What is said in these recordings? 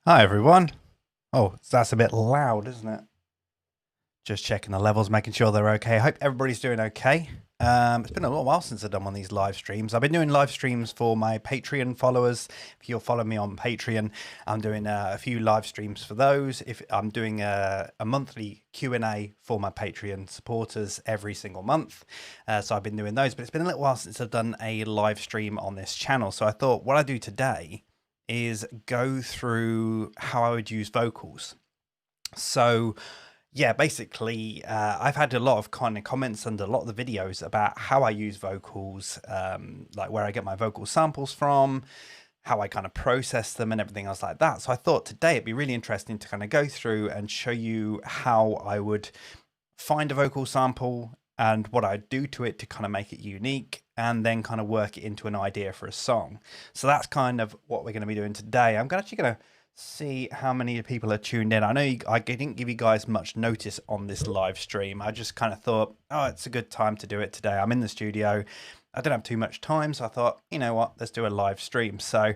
Hi everyone. Oh, that's a bit loud, isn't it? Just checking the levels, making sure they're okay. I hope everybody's doing okay. It's been a little while since I've done one of these live streams. I've been doing live streams for my Patreon followers. If you'll follow me on Patreon, I'm doing a few live streams for those. If I'm doing a monthly Q&A for my Patreon supporters every single month. So I've been doing those, but it's been a little while since I've done a live stream on this channel. So I thought what I do today is go through how I would use vocals. So yeah, basically, I've had a lot of kind of comments under a lot of the videos about how I use vocals, like where I get my vocal samples from, how I kind of process them and everything else like that. So I thought today it'd be really interesting to kind of go through and show you how I would find a vocal sample and what I do to it to kind of make it unique, and then kind of work it into an idea for a song. So that's kind of what we're going to be doing today. I'm actually going to see how many people are tuned in. I know I didn't give you guys much notice on this live stream. I just kind of thought, oh, it's a good time to do it today. I'm in the studio. I don't have too much time, so I thought, you know what, let's do a live stream. So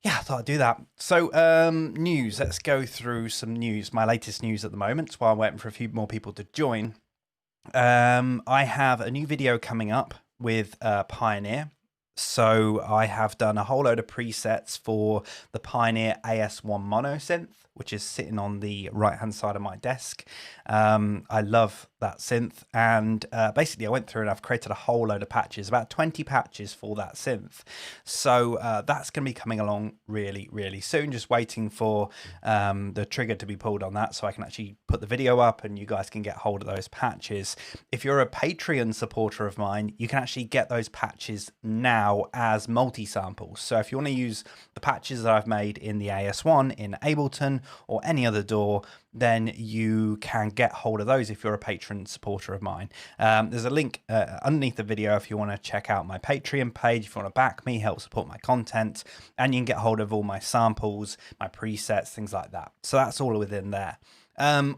yeah, I thought I'd do that. So news, let's go through some news, my latest news at the moment, while I'm waiting for a few more people to join. I have a new video coming up with Pioneer. So I have done a whole load of presets for the Pioneer AS1 mono synth, which is sitting on the right hand side of my desk. I love that synth, and basically I went through and I've created a whole load of patches, about 20 patches for that synth. So that's going to be coming along really soon, just waiting for the trigger to be pulled on that so I can actually put the video up and you guys can get hold of those patches. If you're a Patreon supporter of mine, you can actually get those patches now as multi-samples. So if you want to use the patches that I've made in the AS1 in Ableton or any other DAW, then you can get hold of those if you're a patron supporter of mine. There's a link underneath the video if you want to check out my Patreon page, if you want to back me, help support my content, and you can get hold of all my samples, my presets, things like that. So that's all within there.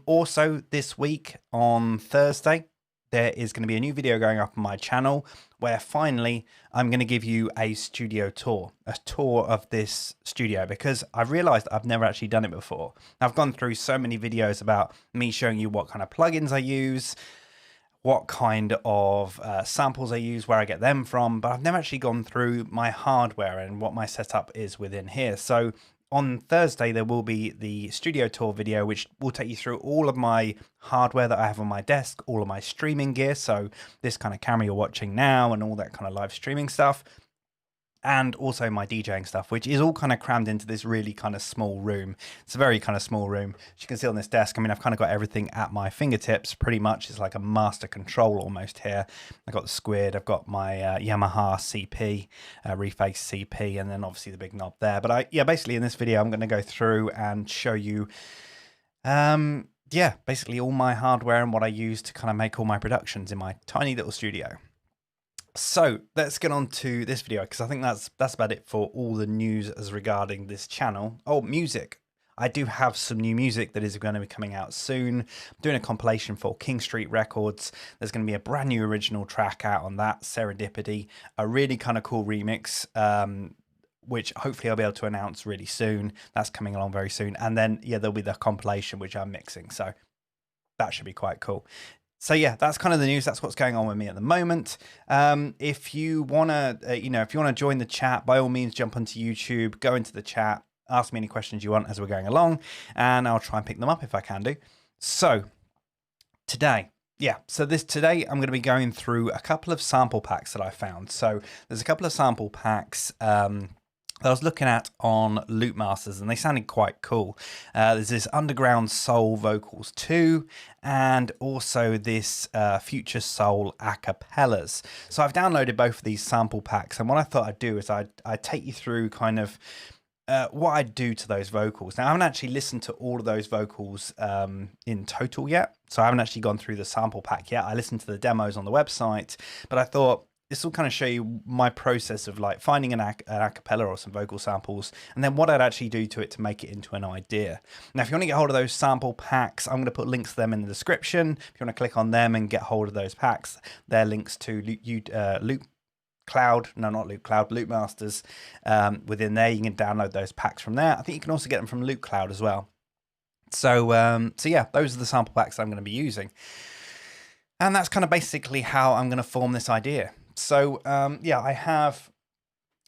Also this week on Thursday, there is going to be a new video going up on my channel where finally I'm going to give you a studio tour, a tour of this studio, because I've realized I've never actually done it before. I've gone through so many videos about me showing you what kind of plugins I use, what kind of samples I use, where I get them from, but I've never actually gone through my hardware and what my setup is within here. So on Thursday, there will be the studio tour video, which will take you through all of my hardware that I have on my desk, all of my streaming gear. So this kind of camera you're watching now and all that kind of live streaming stuff, and also my DJing stuff, which is all kind of crammed into this really kind of small room. It's a very kind of small room. As you can see on this desk, I mean, I've kind of got everything at my fingertips pretty much. It's like a master control almost here. I've got the squid, I've got my Yamaha CP, Reface CP, and then obviously the big knob there. But yeah, basically in this video, I'm going to go through and show you yeah, basically all my hardware and what I use to kind of make all my productions in my tiny little studio. So let's get on to this video, because I think that's about it for all the news as regarding this channel. Oh, music. I do have some new music that is going to be coming out soon. I'm doing a compilation for King Street Records. There's going to be a brand new original track out on that, Serendipity, a really kind of cool remix, which hopefully I'll be able to announce really soon. That's coming along very soon. And then, yeah, there'll be the compilation, which I'm mixing. So that should be quite cool. So yeah, that's kind of the news. That's what's going on with me at the moment. If you wanna, if you wanna join the chat, by all means, jump onto YouTube, go into the chat, ask me any questions you want as we're going along, and I'll try and pick them up if I can do. So today, today I'm going to be going through a couple of sample packs that I found. So there's a couple of sample packs that I was looking at on Loop Masters, and they sounded quite cool. There's this Underground Soul Vocals 2, and also this Future Soul Acapellas. So I've downloaded both of these sample packs, and what I thought I'd do is I'd take you through kind of what I do to those vocals. Now, I haven't actually listened to all of those vocals in total yet, so I haven't actually gone through the sample pack yet. I listened to the demos on the website, but I thought this will kind of show you my process of like finding an acapella or some vocal samples, and then what I'd actually do to it to make it into an idea. Now, if you want to get hold of those sample packs, I'm going to put links to them in the description. If you want to click on them and get hold of those packs, they're links to Cloud, no, not Loop Cloud, Loop Masters within there. You can download those packs from there. I think you can also get them from Loop Cloud as well. So, so yeah, those are the sample packs I'm going to be using. And that's kind of basically how I'm going to form this idea. So, yeah, I have,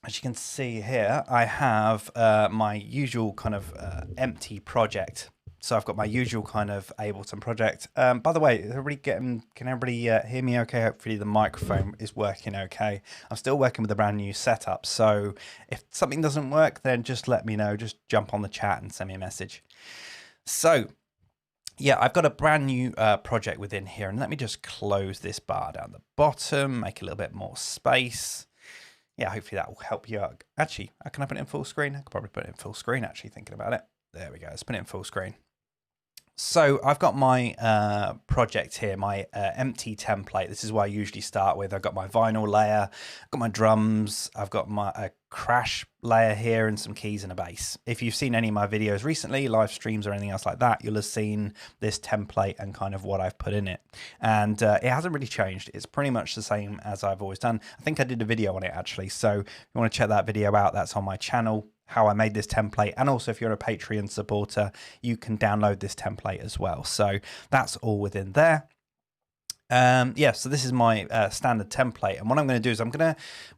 as you can see here, I have my usual kind of empty project. So I've got my usual kind of Ableton project. By the way, can everybody hear me okay? Hopefully the microphone is working okay. I'm still working with a brand new setup. So if something doesn't work, then just let me know. Just jump on the chat and send me a message. So yeah, I've got a brand new project within here. And let me just close this bar down the bottom, make a little bit more space. Yeah, hopefully that will help you out. Actually, can I put it in full screen? I could probably put it in full screen, actually, thinking about it. There we go. Let's put it in full screen. So I've got my project here, my empty template. This is what I usually start with. I've got my vinyl layer, I've got my drums, I've got my crash layer here and some keys and a bass. If you've seen any of my videos recently, live streams or anything else like that, you'll have seen this template and kind of what I've put in it. And it hasn't really changed. It's pretty much the same as I've always done. I think I did a video on it actually. So if you want to check that video out, that's on my channel, how I made this template. And also if you're a Patreon supporter, you can download this template as well. So that's all within there. Yeah, so this is my standard template, and what I'm going to do is I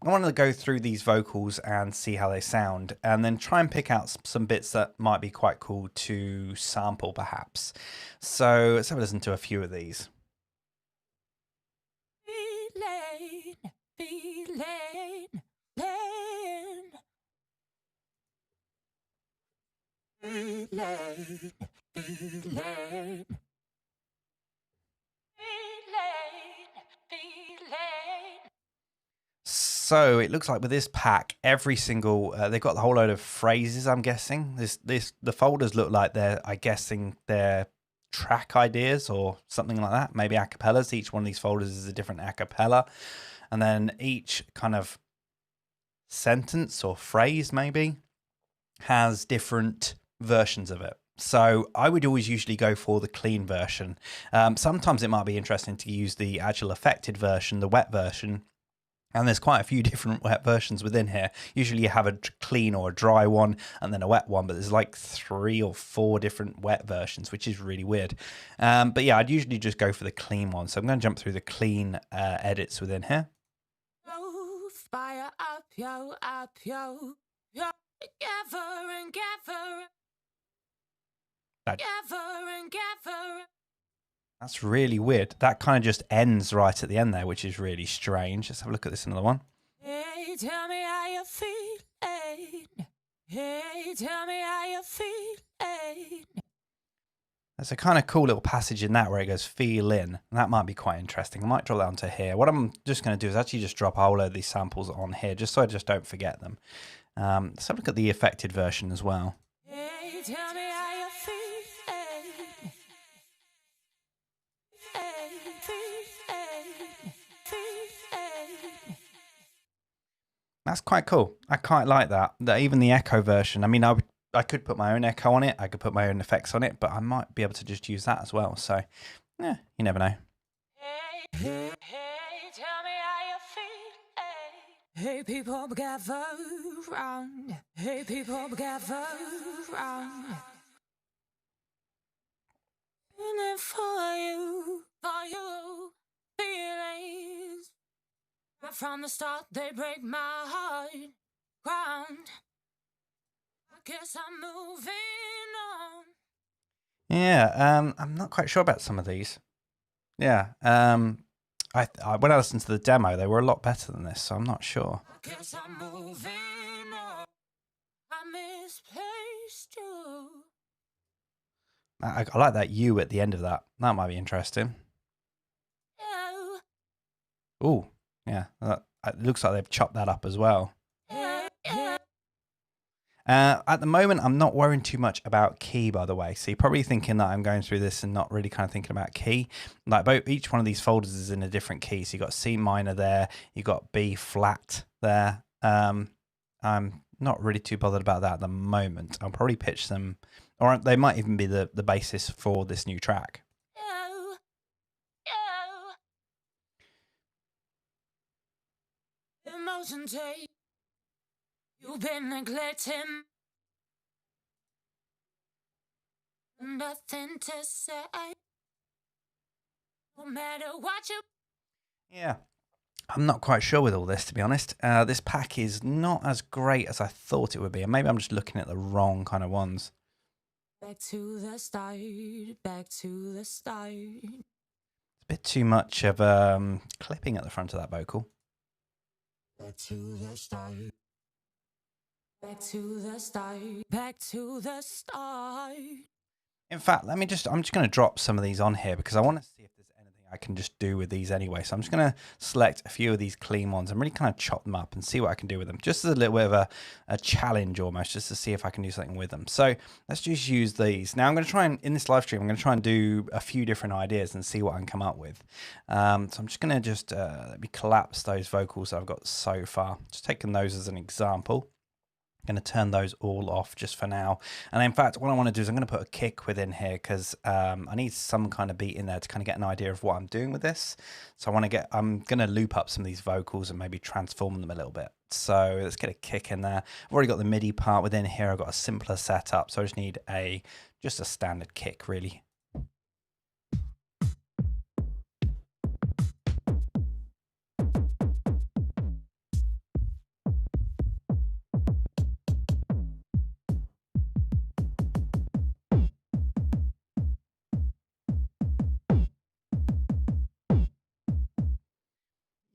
want to go through these vocals and see how they sound, and then try and pick out some bits that might be quite cool to sample perhaps. So let's have a listen to a few of these. So it looks like with this pack, every single they've got the whole load of phrases. I'm guessing the folders look like I'm guessing they're track ideas or something like that. Maybe acapellas. Each one of these folders is a different acapella, and then each kind of sentence or phrase maybe has different versions of it. So I would always usually go for the clean version. Sometimes it might be interesting to use the actual affected version, the wet version. And there's quite a few different wet versions within here. Usually you have a clean or a dry one and then a wet one, but there's like 3 or 4 different wet versions, which is really weird. But yeah, I'd usually just go for the clean one. So I'm going to jump through the clean edits within here. Fire up, yo, gather and gather. That's really weird. That kind of just ends right at the end there, which is really strange. Let's have a look at this another one. Hey, tell me how you feeling. Hey, tell me how you feeling. There's a kind of cool little passage in that where it goes feel in. And that might be quite interesting. I might drop that onto here. What I'm just going to do is actually just drop a whole load of these samples on here, just so I just don't forget them. Let's have a look at the affected version as well. Hey, tell me how you feeling. That's quite cool. I quite like that. That even the echo version. I mean, I could put my own echo on it. I could put my own effects on it, but I might be able to just use that as well. So, yeah, you never know. Hey, tell me how you feel. Hey, people gather round. Hey, people gather round. And then for you, feelings. From the start, they break my heart. Ground. I guess I'm moving on. Yeah, I'm not quite sure about some of these. Yeah, when I listened to the demo, they were a lot better than this, so I'm not sure. I guess I'm moving on. I misplaced you. I like that "you" at the end of that. That might be interesting. Oh. Yeah, it looks like they've chopped that up as well. At the moment, I'm not worrying too much about key, by the way. So you're probably thinking that I'm going through this and not really kind of thinking about key. Like each one of these folders is in a different key. So you've got C minor there, you've got B flat there. I'm not really too bothered about that at the moment. I'll probably pitch them, or they might even be the basis for this new track. thousand days you've been neglecting. Nothing to say. No matter what you. Yeah. I'm not quite sure with all this, to be honest. This pack is not as great as I thought it would be. And maybe I'm just looking at the wrong kind of ones. Back to the start. Back to the start. It's a bit too much of clipping at the front of that vocal. Back to the start. Back to the start. Back to the start. In fact, I'm just going to drop some of these on here because I want to see if there's anything I can just do with these anyway. So I'm just going to select a few of these clean ones and really kind of chop them up and see what I can do with them. Just as a little bit of a challenge almost, just to see if I can do something with them. So let's just use these. Now I'm going to try and, in this live stream, I'm going to try and do a few different ideas and see what I can come up with. So I'm just going to let me collapse those vocals that I've got so far. Just taking those as an example. Going to turn those all off just for now. And in fact, what I want to do is I'm going to put a kick within here because I need some kind of beat in there to kind of get an idea of what I'm doing with this. So I'm going to loop up some of these vocals and maybe transform them a little bit. So let's get a kick in there. I've already got the MIDI part within here. I've got a simpler setup. So I just need just a standard kick really.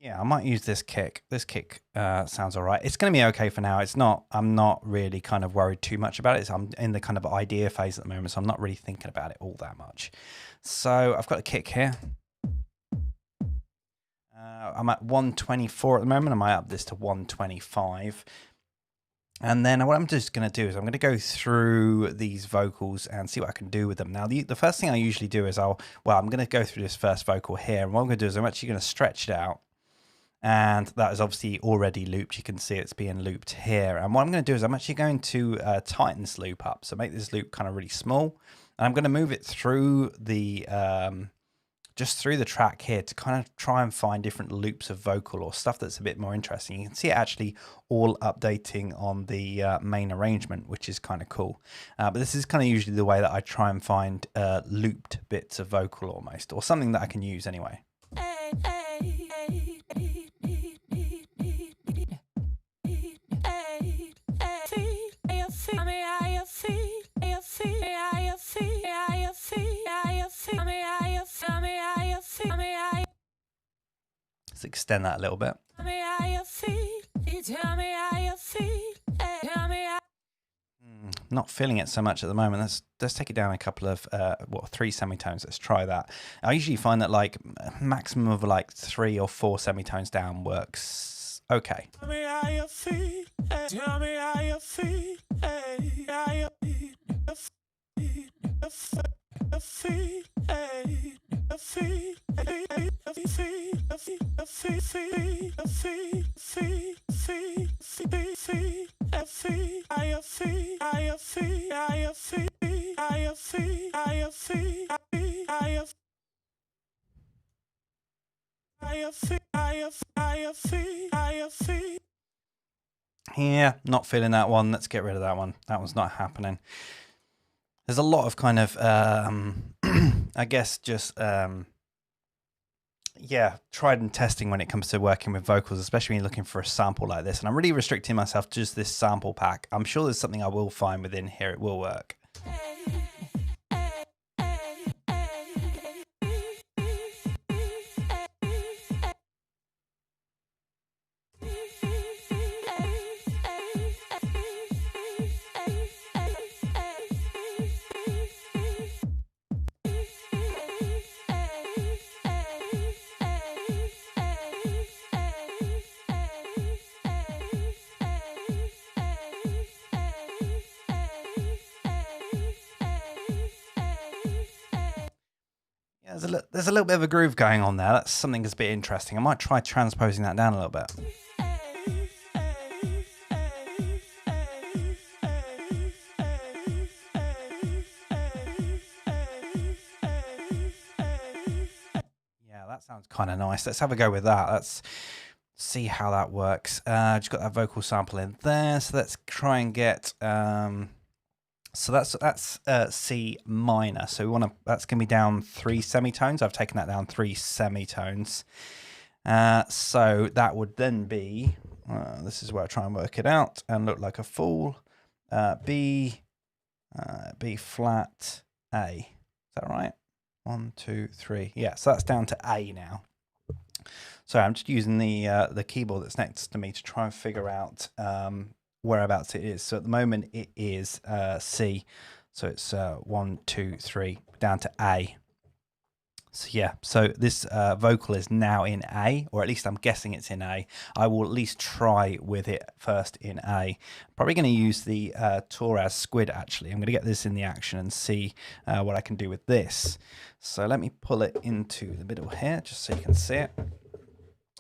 Yeah, I might use this kick. This kick sounds all right. It's going to be okay for now. I'm not really kind of worried too much about it. I'm in the kind of idea phase at the moment, so I'm not really thinking about it all that much. So I've got a kick here. I'm at 124 at the moment. I might up this to 125. And then what I'm just going to do is I'm going to go through these vocals and see what I can do with them. Now, the first thing I usually do is I'm going to go through this first vocal here. And what I'm going to do is I'm actually going to stretch it out. And that is obviously already looped. You can see it's being looped here. And what I'm going to do is I'm actually going to tighten this loop up. So make this loop kind of really small. And I'm going to move it through the just through the track here to kind of try and find different loops of vocal or stuff that's a bit more interesting. You can see it actually all updating on the main arrangement, which is kind of cool. But this is kind of usually the way that I try and find looped bits of vocal almost, or something that I can use anyway. Let's extend that a little bit. Not feeling it so much at the moment. Let's take it down a couple of 3 semitones. Let's try that. I usually find that like maximum of like 3 or 4 semitones down works okay. Tell me how you feel. Tell me how you feel. Yeah, not feeling that one. Let's get rid of that one. That one's not happening. There's a lot of kind of, I guess, just, yeah, tried and testing when it comes to working with vocals, especially when you're looking for a sample like this. And I'm really restricting myself to just this sample pack. I'm sure there's something I will find within here. It will work. There's a little bit of a groove going on there. That's something that's a bit interesting. I might try transposing that down a little bit. Yeah, that sounds kind of nice. Let's have a go with that. see how that works. Just got that vocal sample in there, so let's try and get. So that's C minor. So we want to. That's going to be down 3 semitones. I've taken that down 3 semitones. So that would then be. This is where I try and work it out and look like a fool. B flat A. Is that right? 1, 2, 3. Yeah. So that's down to A now. So I'm just using the keyboard that's next to me to try and figure out whereabouts it is. So at the moment it is C. So it's 1, 2, 3 down to A. So yeah, so this vocal is now in A, or at least I'm guessing it's in A. I will at least try with it first in A. Probably going to use the Torres squid actually. I'm going to get this in the action and see what I can do with this. So let me pull it into the middle here just so you can see it.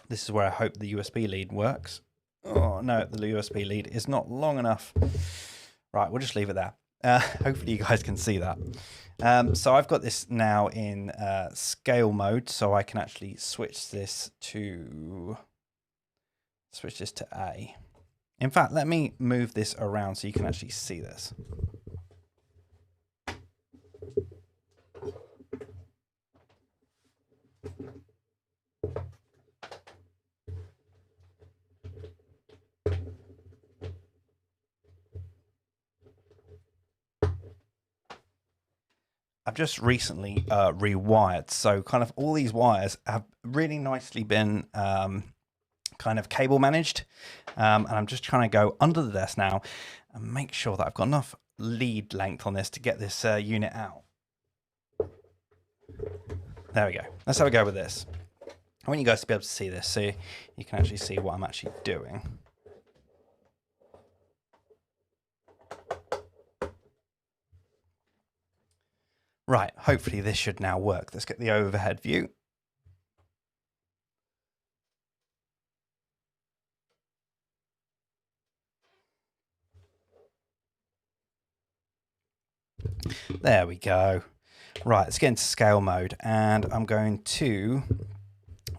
This is where I hope the USB lead works. Oh no, the USB lead is not long enough. Right, we'll just leave it there. Hopefully you guys can see that. So I've got this now in scale mode, so I can actually switch this to A. In fact, let me move this around so you can actually see this. I've just recently rewired, so kind of all these wires have really nicely been kind of cable managed, and I'm just trying to go under the desk now and make sure that I've got enough lead length on this to get this unit out. There we go. Let's have a go with this. I want you guys to be able to see this so you can actually see what I'm actually doing. Right, hopefully this should now work. Let's get the overhead view. There we go. Right, let's get into scale mode, and I'm going to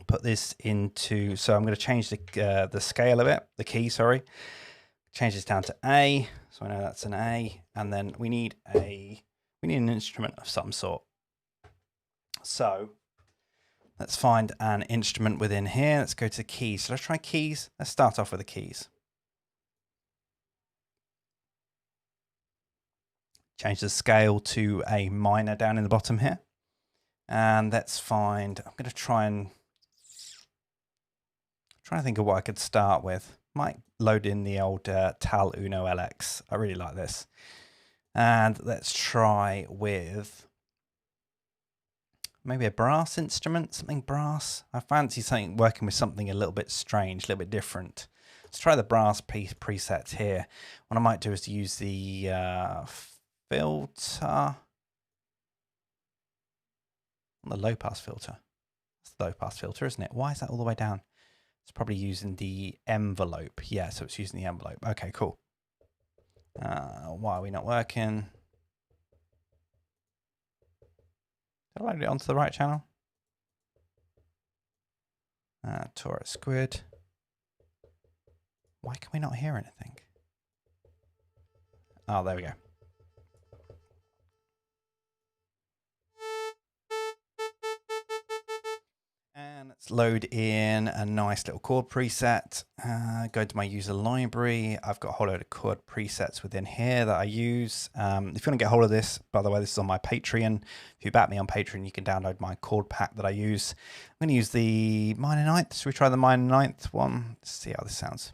put this into, so I'm going to change the scale of it, the key, sorry. Change this down to A, so I know that's an A, and then we need an instrument of some sort. So let's find an instrument within here. Let's go to keys. So let's try keys. Let's start off with the keys. Change the scale to a minor down in the bottom here. And let's find, I'm going to try and think of what I could start with. Might load in the old Tal Uno LX. I really like this. And let's try with maybe a brass instrument, something brass. I fancy something working with something a little bit strange, a little bit different. Let's try the brass preset here. What I might do is to use the filter, the low pass filter. It's the low pass filter, isn't it? Why is that all the way down? It's probably using the envelope. Yeah, so it's using the envelope. Okay, cool. Why are we not working? Did I load it onto the right channel? Torres squid. Why can we not hear anything? Oh, there we go. And let's load in a nice little chord preset. Go to my user library. I've got a whole load of chord presets within here that I use. If you want to get hold of this, by the way, this is on my Patreon. If you back me on Patreon, you can download my chord pack that I use. I'm going to use the minor ninth. Should we try the minor ninth one? Let's see how this sounds.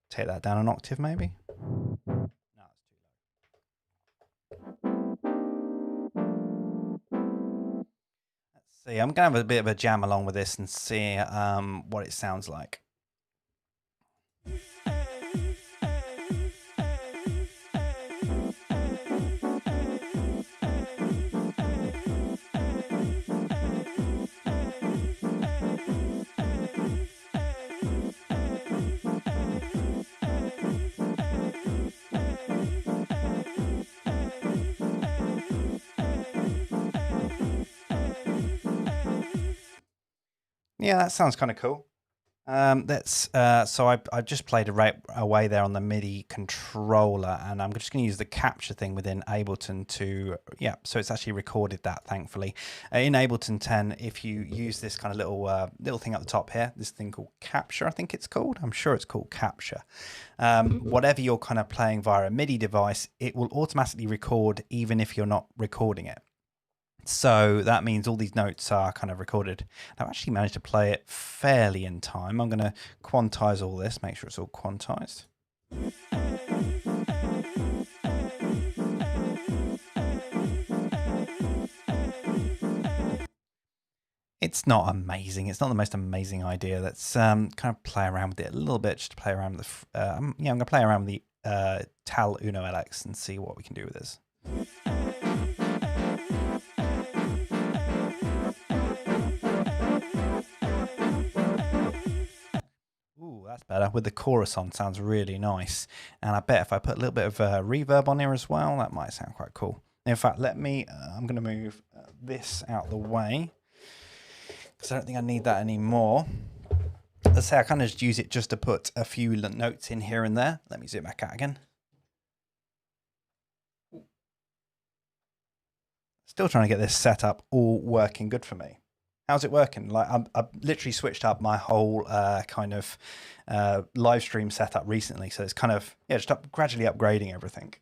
Take that down an octave, maybe. No, it's too low. Let's see. I'm going to have a bit of a jam along with this and see what it sounds like. Yeah, that sounds kind of cool. So I've just played away there on the MIDI controller, and I'm just going to use the capture thing within Ableton to, yeah, so it's actually recorded that, thankfully. In Ableton 10, if you use this kind of little thing at the top here, this thing called capture, I think it's called. I'm sure it's called capture. Whatever you're kind of playing via a MIDI device, it will automatically record even if you're not recording it. So that means all these notes are kind of recorded. I've actually managed to play it fairly in time. I'm going to quantize all this, make sure it's all quantized. It's not amazing. It's not the most amazing idea. Let's kind of play around with it a little bit, just to play around with the. I'm going to play around with the Tal Uno LX and see what we can do with this. Ooh, that's better. With the chorus on, sounds really nice. And I bet if I put a little bit of reverb on here as well, that might sound quite cool. In fact, I'm going to move this out the way, because I don't think I need that anymore. Let's say I kind of just use it just to put a few notes in here and there. Let me zoom back out again. Still trying to get this set up all working good for me. How's it working? Like I've literally switched up my whole kind of live stream setup recently, so it's kind of just gradually upgrading everything.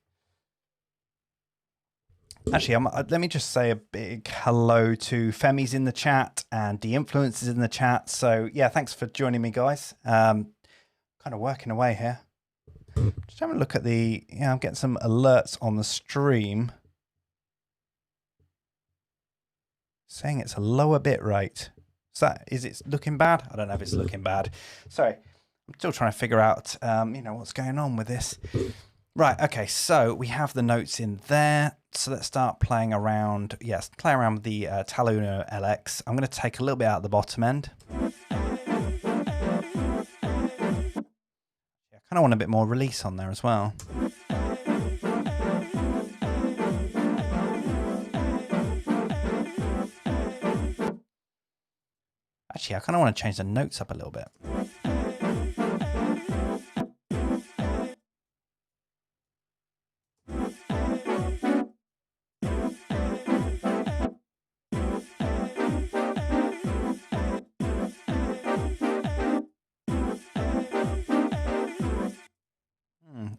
Actually, let me just say a big hello to Femi's in the chat and The Influence is in the chat. So yeah, thanks for joining me, guys. Kind of working away here. Just having a look at I'm getting some alerts on the stream saying it's a lower bit rate. Is it looking bad? I don't know if it's looking bad. Sorry, I'm still trying to figure out what's going on with this. Right, okay, so we have the notes in there. So let's start playing around. Yes, play around with the Tal Uno LX. I'm going to take a little bit out of the bottom end. I kind of want a bit more release on there as well. Actually, I kind of want to change the notes up a little bit.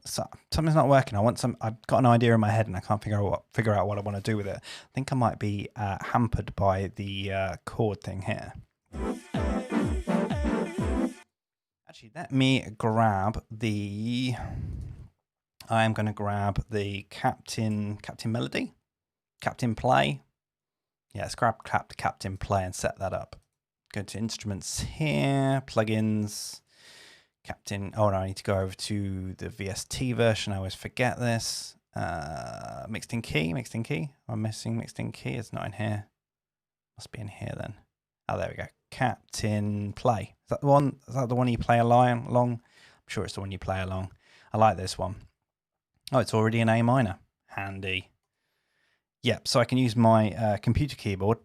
So something's not working. I've got an idea in my head and I can't figure out what I want to do with it. I think I might be hampered by the chord thing here. Actually, let me grab I'm going to grab the Captain Melody, Captain Play. Yeah, let's grab Captain Play and set that up. Go to instruments here, plugins. Captain. Oh no, I need to go over to the VST version. I always forget this. Mixed in key. I'm missing mixed in key. It's not in here. Must be in here then. Oh, there we go. Captain Play. Is that the one? Is that the one you play along? I'm sure it's the one you play along. I like this one. Oh, it's already in A minor. Handy. Yep. So I can use my computer keyboard.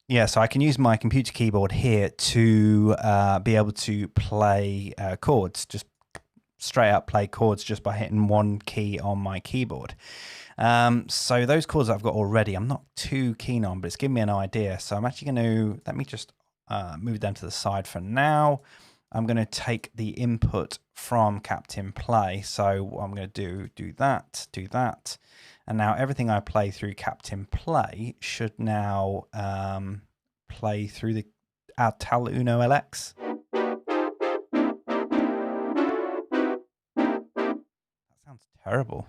Yeah, so I can use my computer keyboard here to be able to play chords, just straight up play chords just by hitting one key on my keyboard. So those chords I've got already, I'm not too keen on, but it's giving me an idea. So I'm actually going to, let me just move them to the side for now. I'm going to take the input from Captain Play. So I'm going to do that. And now everything I play through Captain Play should now play through the Tal Uno LX. That sounds terrible.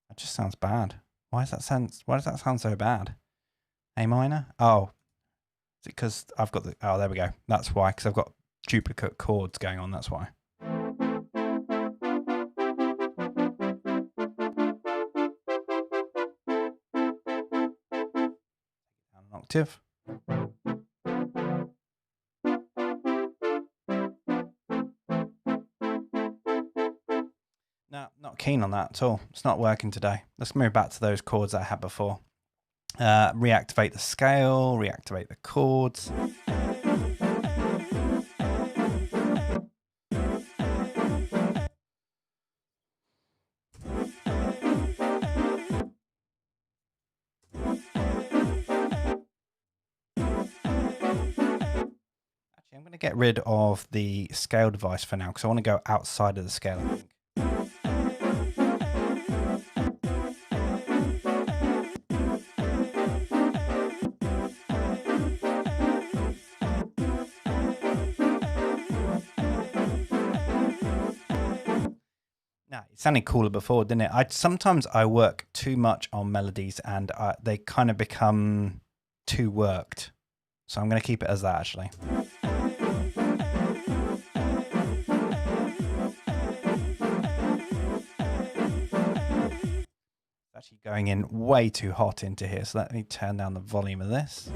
That just sounds bad. Why does that sound so bad? A minor? Oh, is it because I've got oh, there we go. That's why, because I've got duplicate chords going on. That's why. octave. No, not keen on that at all. It's not working today. Let's move back to those chords that I had before. Reactivate the scale, reactivate the chords. I'm going to get rid of the scale device for now because I want to go outside of the scale, I think. Now, it sounded cooler before, didn't it? Sometimes I work too much on melodies and they kind of become too worked. So I'm going to keep it as that, actually. Actually going in way too hot into here, so let me turn down the volume of this.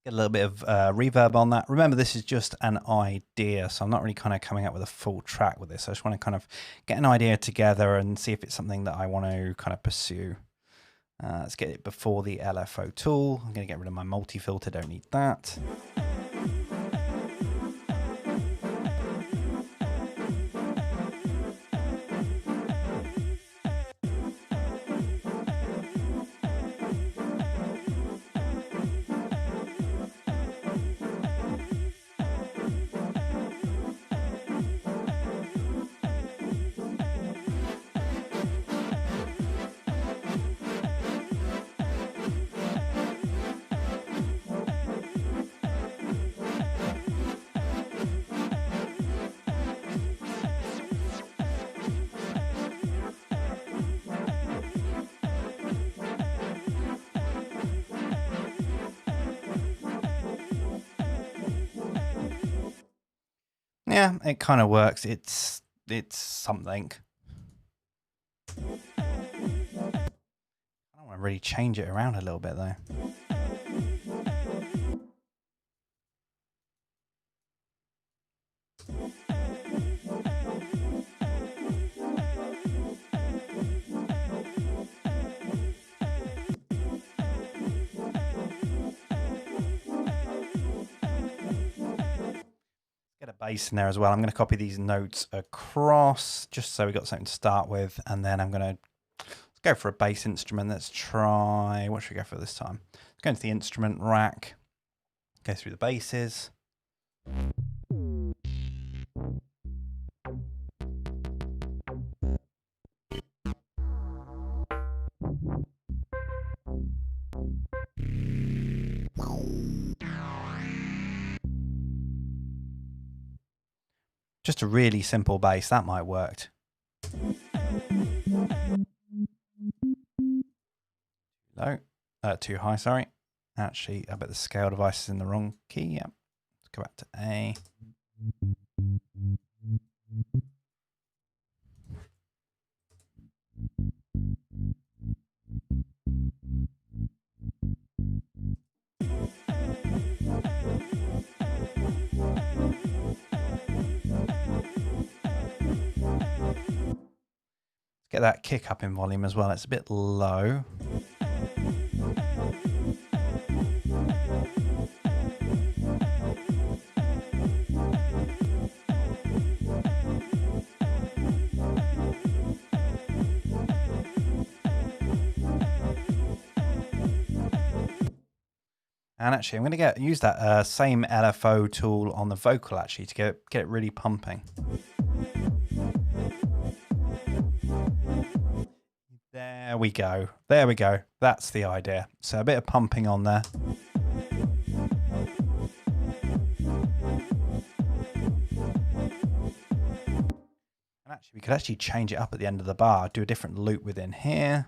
Get a little bit of reverb on that. Remember, this is just an idea, so I'm not really kind of coming up with a full track with this. I just want to kind of get an idea together and see if it's something that I want to kind of pursue. Let's get it before the LFO tool. I'm going to get rid of my multi-filter, don't need that. Yeah, it kind of works. It's something. I want to really change it around a little bit though. Get a bass in there as well. I'm going to copy these notes across just so we got something to start with, and then I'm going to go for a bass instrument. Let's try, what should we go for this time? Let's go into the instrument rack, go through the basses. Just a really simple bass, that might work. Low, too high, sorry. Actually, I bet the scale device is in the wrong key. Yeah, let's go back to A. Get that kick up in volume as well. It's a bit low. And actually, I'm going to use that same LFO tool on the vocal actually to get it really pumping. There we go. There we go. That's the idea. So a bit of pumping on there. And Actually, we could actually change it up at the end of the bar, do a different loop within here.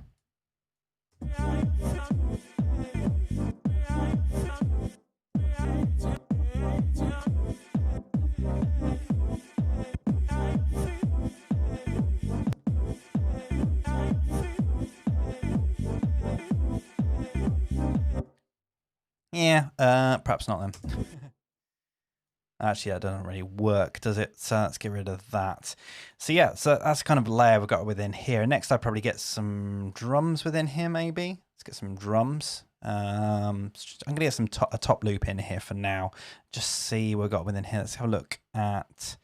Yeah, perhaps not then. Actually, that doesn't really work, does it? So let's get rid of that. So yeah, so that's kind of a layer we've got within here. Next, I'll probably get some drums within here, maybe. Let's get some drums. I'm going to get a top loop in here for now. Just see what we've got within here. Let's have a look at...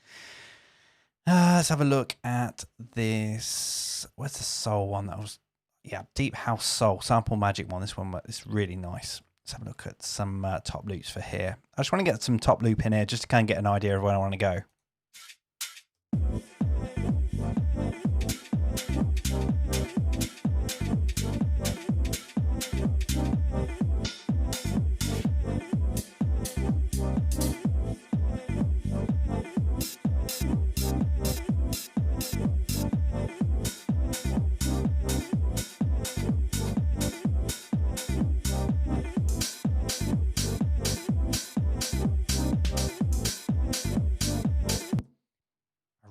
let's have a look at this. Where's the soul one? That was... Yeah, Deep House Soul. Sample Magic one. This one is really nice. Let's have a look at some top loops for here. I just want to get some top loop in here just to kind of get an idea of where I want to go.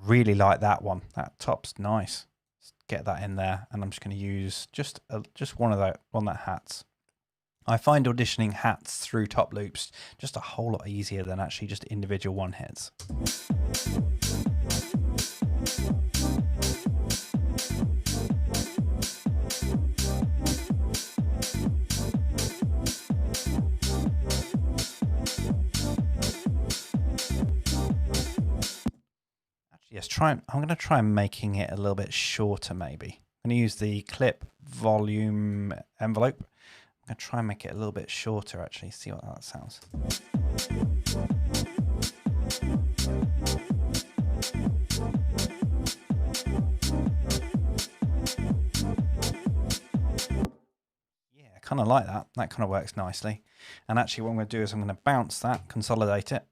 Really like that one. That top's nice. Let's get that in there, and I'm just going to use just one of that hats. I find auditioning hats through top loops just a whole lot easier than actually just individual one hits. Yes, I'm going to try making it a little bit shorter, maybe. I'm going to use the clip volume envelope. I'm going to try and make it a little bit shorter, actually, see what that sounds. Yeah, I kind of like that. That kind of works nicely. And actually what I'm going to do is I'm going to bounce that, consolidate it.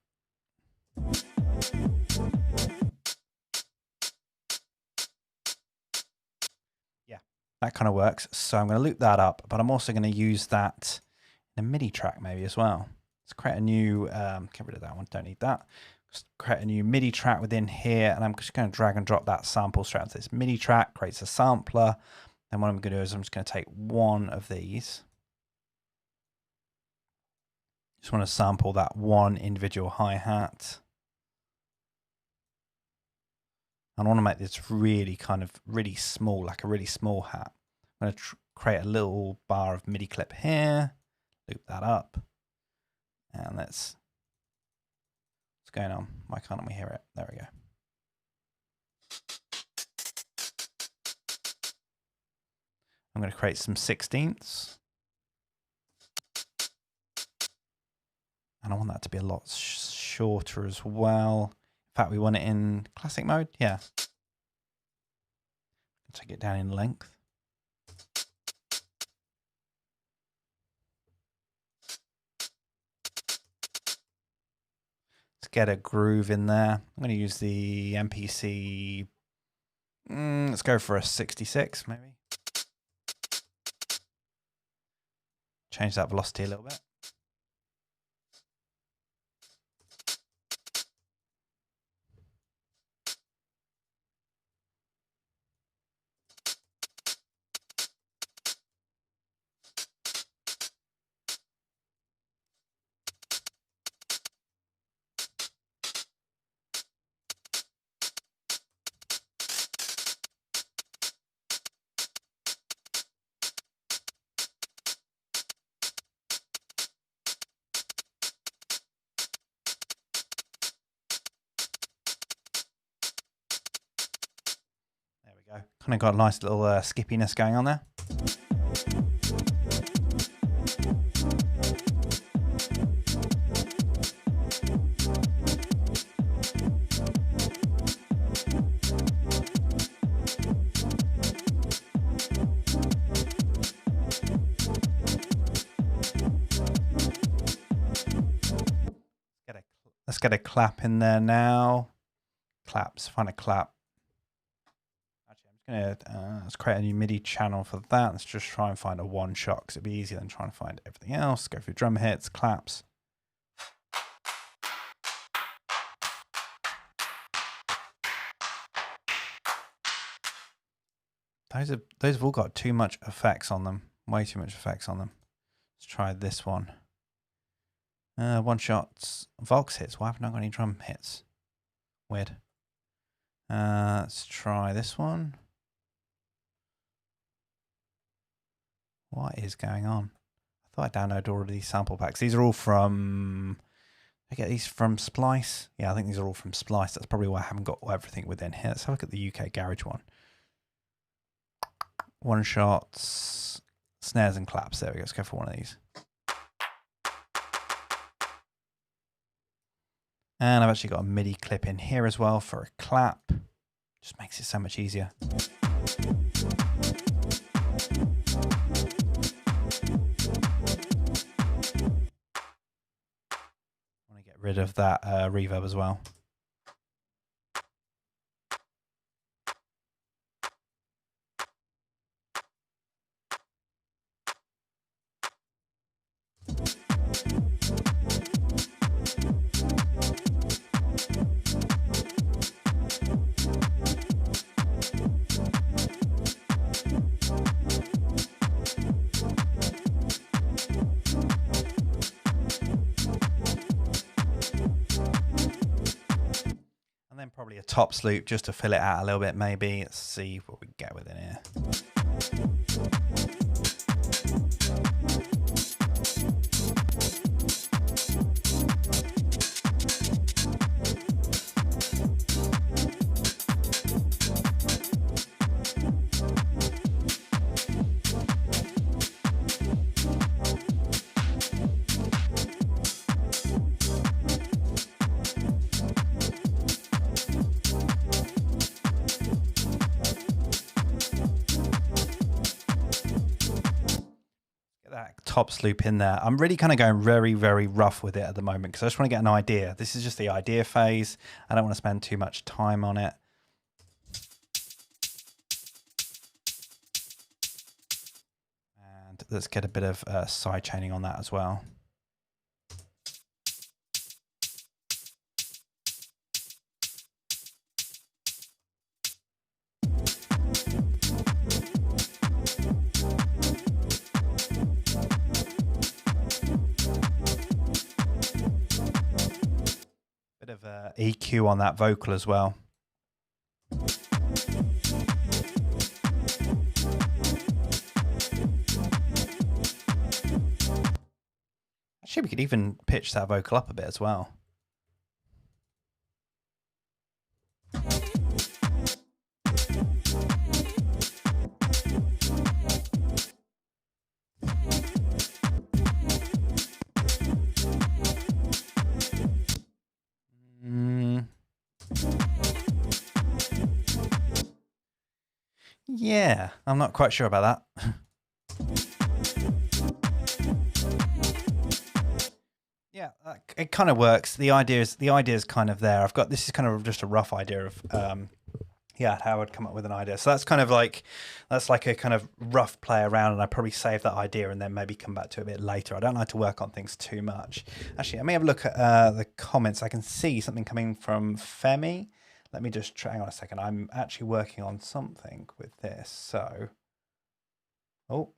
That kind of works. So I'm going to loop that up, but I'm also going to use that in a MIDI track maybe as well. Let's create a new, get rid of that one, don't need that. Just create a new MIDI track within here, and I'm just going to drag and drop that sample straight into this MIDI track, creates a sampler. And what I'm going to do is I'm just going to take one of these. Just want to sample that one individual hi-hat. I want to make this really really small, like a really small hat. I'm going to create a little bar of MIDI clip here, loop that up, and what's going on? Why can't we hear it? There we go. I'm going to create some 16ths. And I want that to be a lot shorter as well. In fact, we want it in classic mode. Yeah. Take it down in length. Let's get a groove in there. I'm going to use the MPC. Let's go for a 66, maybe. Change that velocity a little bit. Kind of got a nice little skippiness going on there. Let's get a clap in there now. Claps, find a clap. Let's create a new MIDI channel for that. Let's just try and find a one shot because it'd be easier than trying to find everything else. Go through drum hits, claps. Those have all got too much effects on them. Way too much effects on them. Let's try this one. One shots, Vox hits. Why haven't I got any drum hits? Weird. Let's try this one. What is going on? I thought I downloaded all of these sample packs. These are all from... I get these from Splice. Yeah, I think these are all from Splice. That's probably why I haven't got everything within here. Let's have a look at the UK Garage one. One shots, snares and claps. There we go. Let's go for one of these. And I've actually got a MIDI clip in here as well for a clap. Just makes it so much easier. Rid of that reverb as well. Probably a tops loop just to fill it out a little bit, maybe. Let's see what we get within here. Tops loop in there. I'm really kind of going very, very rough with it at the moment because I just want to get an idea. This is just the idea phase. I don't want to spend too much time on it. And let's get a bit of side chaining on that as well. EQ on that vocal as well. Actually, we could even pitch that vocal up a bit as well. Yeah, I'm not quite sure about that. Yeah, it kind of works. The idea is kind of there. This is kind of just a rough idea of yeah, how I'd come up with an idea. So that's like a kind of rough play around, and I probably save that idea and then maybe come back to it a bit later. I don't like to work on things too much. Actually, let me have a look at the comments. I can see something coming from Femi. Let me just hang on a second. I'm actually working on something with this. So, oh,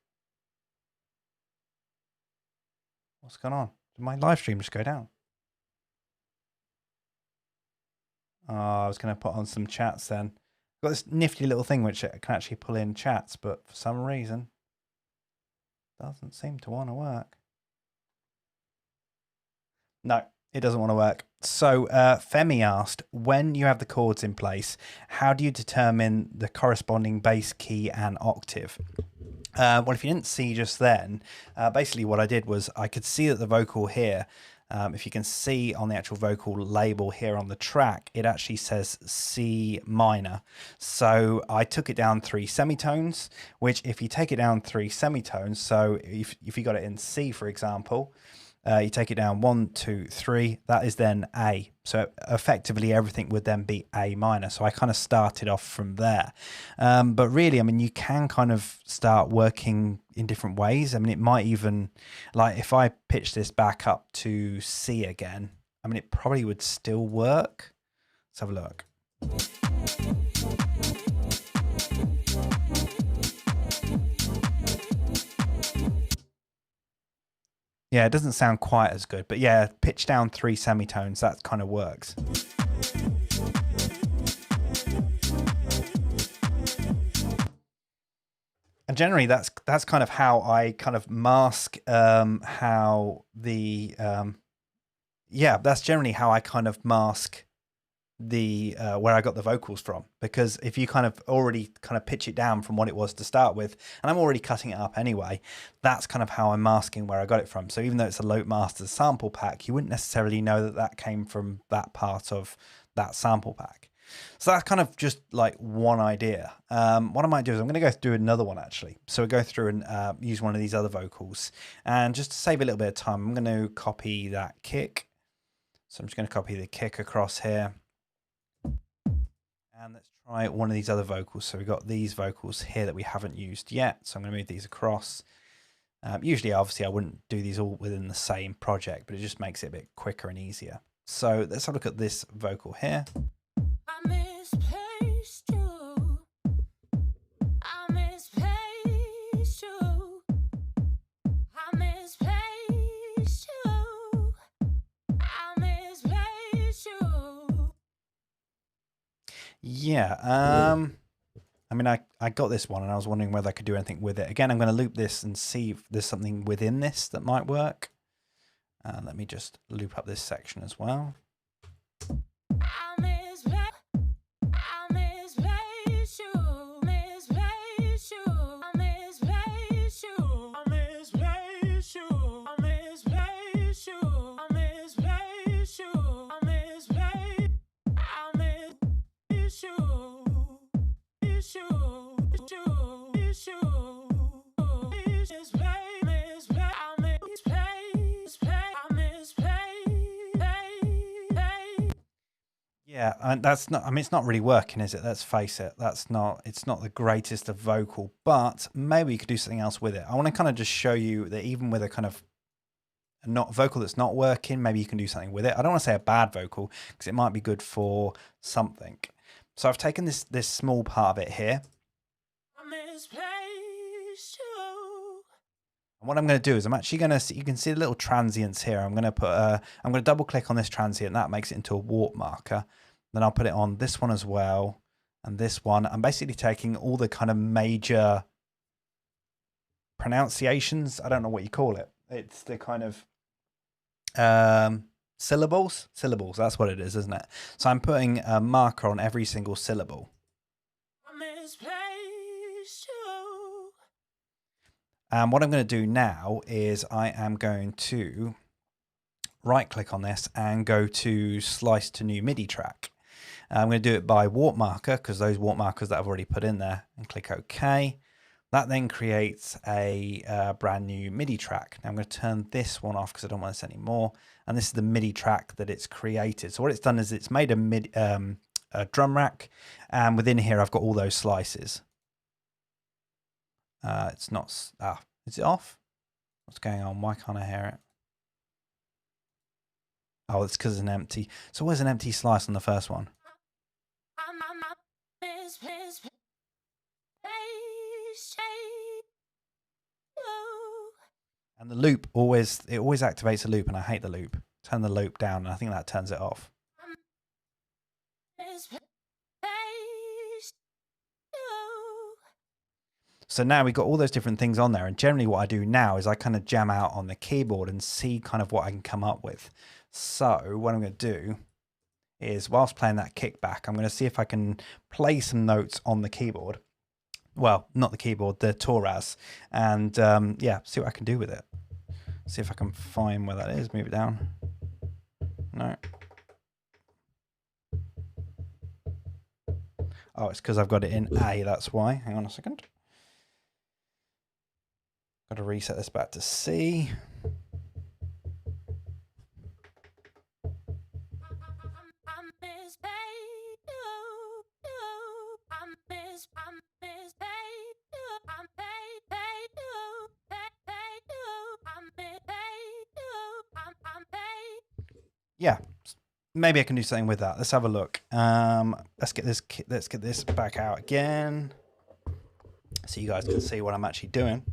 what's going on? Did my live stream just go down? Oh, I was going to put on some chats then. I've got this nifty little thing which can actually pull in chats, but for some reason, doesn't seem to want to work. No. It doesn't want to work. So Femi asked, when you have the chords in place, how do you determine the corresponding bass key and octave? Well, if you didn't see just then, basically what I did was I could see that the vocal here, if you can see on the actual vocal label here on the track, it actually says C minor. So I took it down 3 semitones, which if you take it down 3 semitones, so if you got it in C, for example, you take it down 1, 2, 3. That is then A. So effectively everything would then be A minor. So I kind of started off from there. But really, I mean, you can kind of start working in different ways. I mean, it might even, like if I pitch this back up to C again, I mean, it probably would still work. Let's have a look. Yeah, it doesn't sound quite as good, but yeah, pitch down 3 semitones, that kind of works. And generally, that's kind of how I kind of mask how the yeah, that's generally how I kind of mask the where I got the vocals from, because if you kind of already kind of pitch it down from what it was to start with, and I'm already cutting it up anyway, that's kind of how I'm masking where I got it from. So even though it's a Lope Masters sample pack, you wouldn't necessarily know that that came from that part of that sample pack. So that's kind of just like one idea. What I might do is I'm going to go through another one actually. So we'll go through and use one of these other vocals, and just to save a little bit of time, I'm going to copy that kick. So I'm just going to copy the kick across here. And let's try one of these other vocals. So we've got these vocals here that we haven't used yet. So I'm going to move these across. Usually, obviously, I wouldn't do these all within the same project, but it just makes it a bit quicker and easier. So let's have a look at this vocal here. I misplaced you. I misplaced you. I misplaced you. I misplaced you. Yeah, I mean, I got this one and I was wondering whether I could do anything with it. Again, I'm going to loop this and see if there's something within this that might work. Let me just loop up this section as well. I misplaced you. Misplaced you. I misplaced you. I misplaced you. I misplaced you. I misplaced you. I misplaced. I misplaced you. Yeah, and that's not, I mean, it's not really working, is it? Let's face it. It's not the greatest of vocal, but maybe you could do something else with it. I want to kind of just show you that even with a kind of not vocal that's not working, maybe you can do something with it. I don't want to say a bad vocal because it might be good for something. So I've taken this small part of it here. And what I'm going to do is I'm actually going to, you can see the little transients here. I'm going to put I'm going to double click on this transient. That makes it into a warp marker. Then I'll put it on this one as well, and this one. I'm basically taking all the kind of major pronunciations. I don't know what you call it. It's the kind of syllables. That's what it is, isn't it? So I'm putting a marker on every single syllable. And what I'm going to do now is I am going to right click on this and go to slice to new MIDI track. I'm going to do it by warp marker because those warp markers that I've already put in there, and click OK. That then creates a brand new MIDI track. Now I'm going to turn this one off because I don't want this anymore. And this is the MIDI track that it's created. So what it's done is it's made a drum rack, and within here I've got all those slices. It's not, is it off? What's going on? Why can't I hear it? Oh, it's because it's an empty. So where's an empty slice on the first one? And the loop always activates a loop, and I hate the loop. Turn the loop down, and I think that turns it off. So now we've got all those different things on there, and generally what I do now is I kind of jam out on the keyboard and see kind of what I can come up with. So what I'm going to do is, whilst playing that kickback, I'm going to see if I can play some notes on the keyboard. Well, not the keyboard, the Toraz, and yeah, see what I can do with it. See if I can find where that is. Move it down. No. Oh, it's because I've got it in A, that's why. Hang on a second. Got to reset this back to C. yeah, maybe I can do something with that. Let's have a look. Let's get this back out again, so you guys can see what I'm actually doing.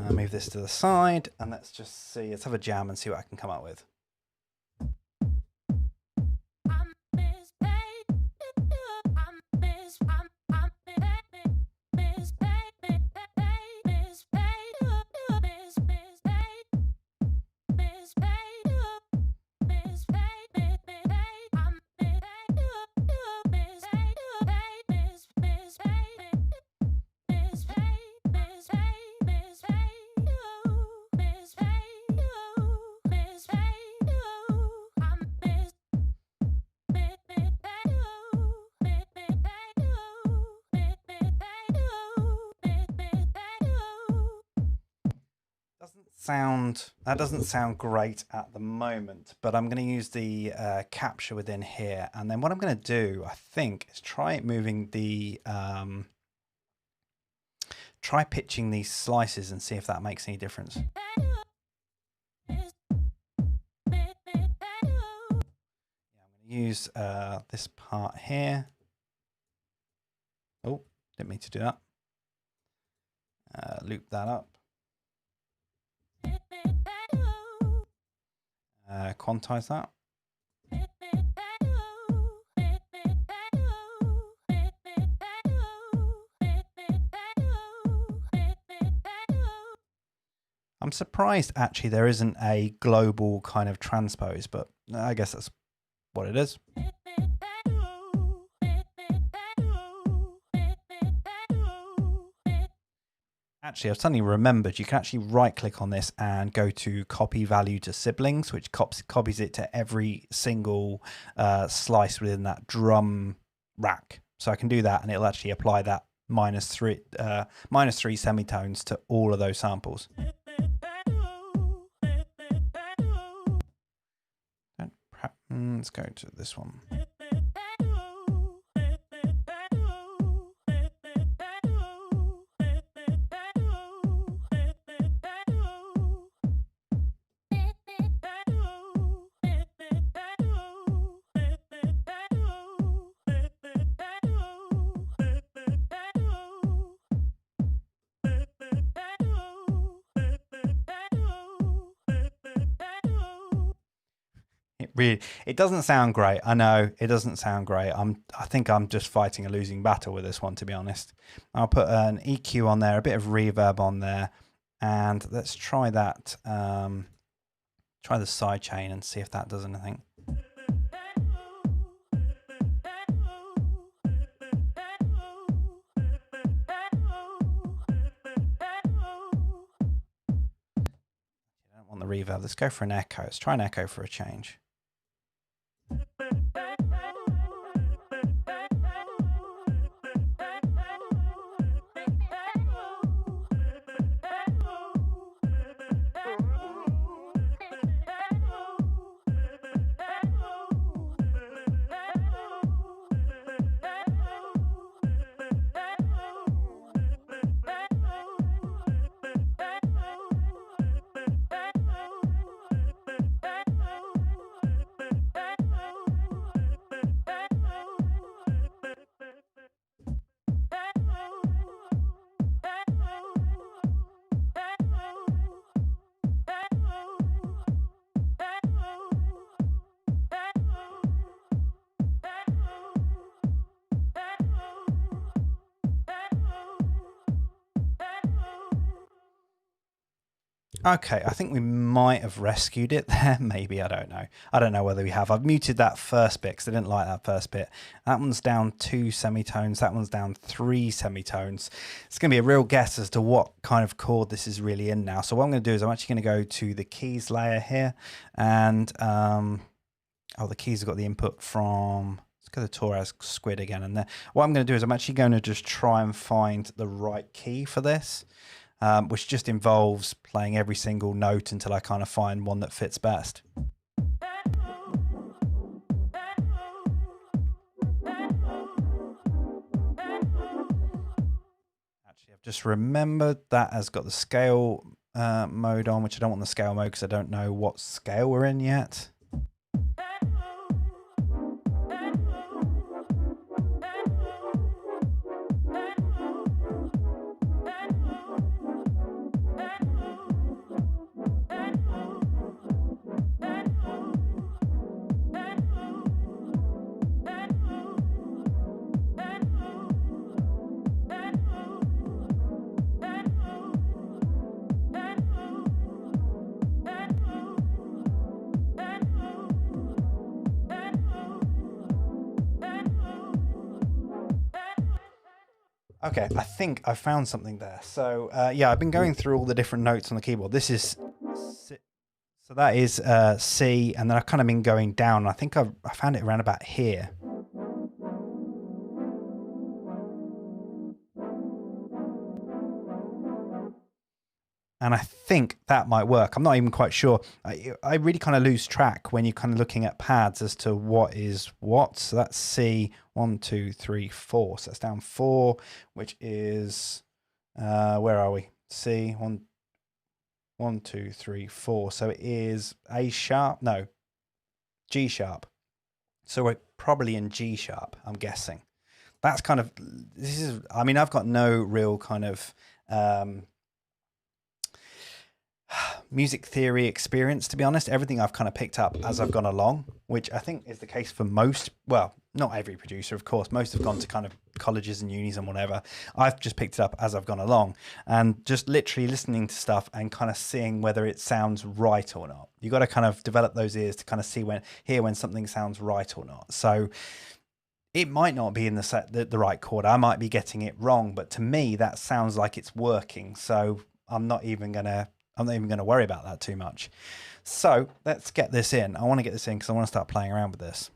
Move this to the side, and let's just see. Let's have a jam and see what I can come up with. That doesn't sound great at the moment, but I'm going to use the capture within here, and then what I'm going to do, I think, is try moving the try pitching these slices and see if that makes any difference. Yeah, I'm going to use this part here. Oh, didn't mean to do that. Loop that up. Quantize that. I'm surprised actually there isn't a global kind of transpose, but I guess that's what it is. Actually, I've suddenly remembered you can actually right click on this and go to copy value to siblings, which copies it to every single slice within that drum rack. So I can do that and it'll actually apply that minus three semitones to all of those samples. Let's go to this one. It doesn't sound great. I know it doesn't sound great. I think I'm just fighting a losing battle with this one, to be honest. I'll put an EQ on there, a bit of reverb on there, and let's try that. Try the side chain and see if that does anything. I don't want the reverb. Let's go for an echo. Let's try an echo for a change. Okay, I think we might have rescued it there. Maybe, I don't know. I don't know whether we have. I've muted that first bit because I didn't like that first bit. That one's down 2 semitones. That one's down 3 semitones. It's going to be a real guess as to what kind of chord this is really in now. So what I'm going to do is I'm actually going to go to the keys layer here. And, the keys have got the input from... Let's go to Torres Squid again. And what I'm going to do is I'm actually going to just try and find the right key for this. Which just involves playing every single note until I kind of find one that fits best. Actually, I've just remembered that has got the scale mode on, which I don't want the scale mode because I don't know what scale we're in yet. Okay, I think I found something there. So yeah, I've been going through all the different notes on the keyboard. This is C, so that is C, and then I've kind of been going down. I think I found it around about here. And I think that might work. I'm not even quite sure. I really kind of lose track when you're kind of looking at pads as to what is what. So that's C, 1, 2, 3, 4. So that's down 4, which is, where are we? C, 1, 2, 3, 4. So it is A sharp, no, G sharp. So we're probably in G sharp, I'm guessing. That's kind of, this is, I mean, I've got no real kind of, music theory experience, to be honest. Everything I've kind of picked up as I've gone along, which I think is the case for most, well, not every producer, of course. Most have gone to kind of colleges and unis and whatever. I've just picked it up as I've gone along and just literally listening to stuff and kind of seeing whether it sounds right or not. You got to kind of develop those ears to kind of see hear when something sounds right or not. So it might not be in the right chord. I might be getting it wrong, but to me that sounds like it's working. So I'm not even going to worry about that too much. So let's get this in. I want to get this in because I want to start playing around with this.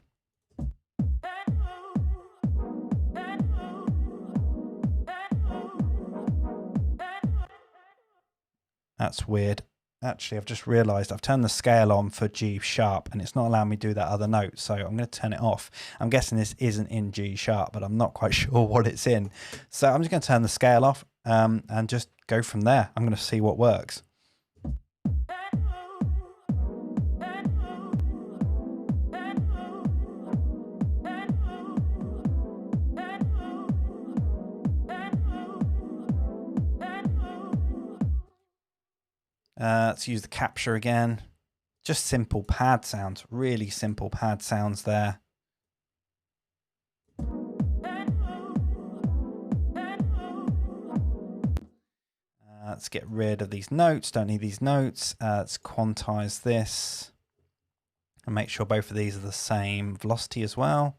That's weird. Actually, I've just realized I've turned the scale on for G sharp and it's not allowing me to do that other note. So I'm going to turn it off. I'm guessing this isn't in G sharp, but I'm not quite sure what it's in. So I'm just going to turn the scale off and just go from there. I'm going to see what works. Let's use the capture again. Just simple pad sounds, really simple pad sounds there. Let's get rid of these notes, don't need these notes. Let's quantize this and make sure both of these are the same velocity as well.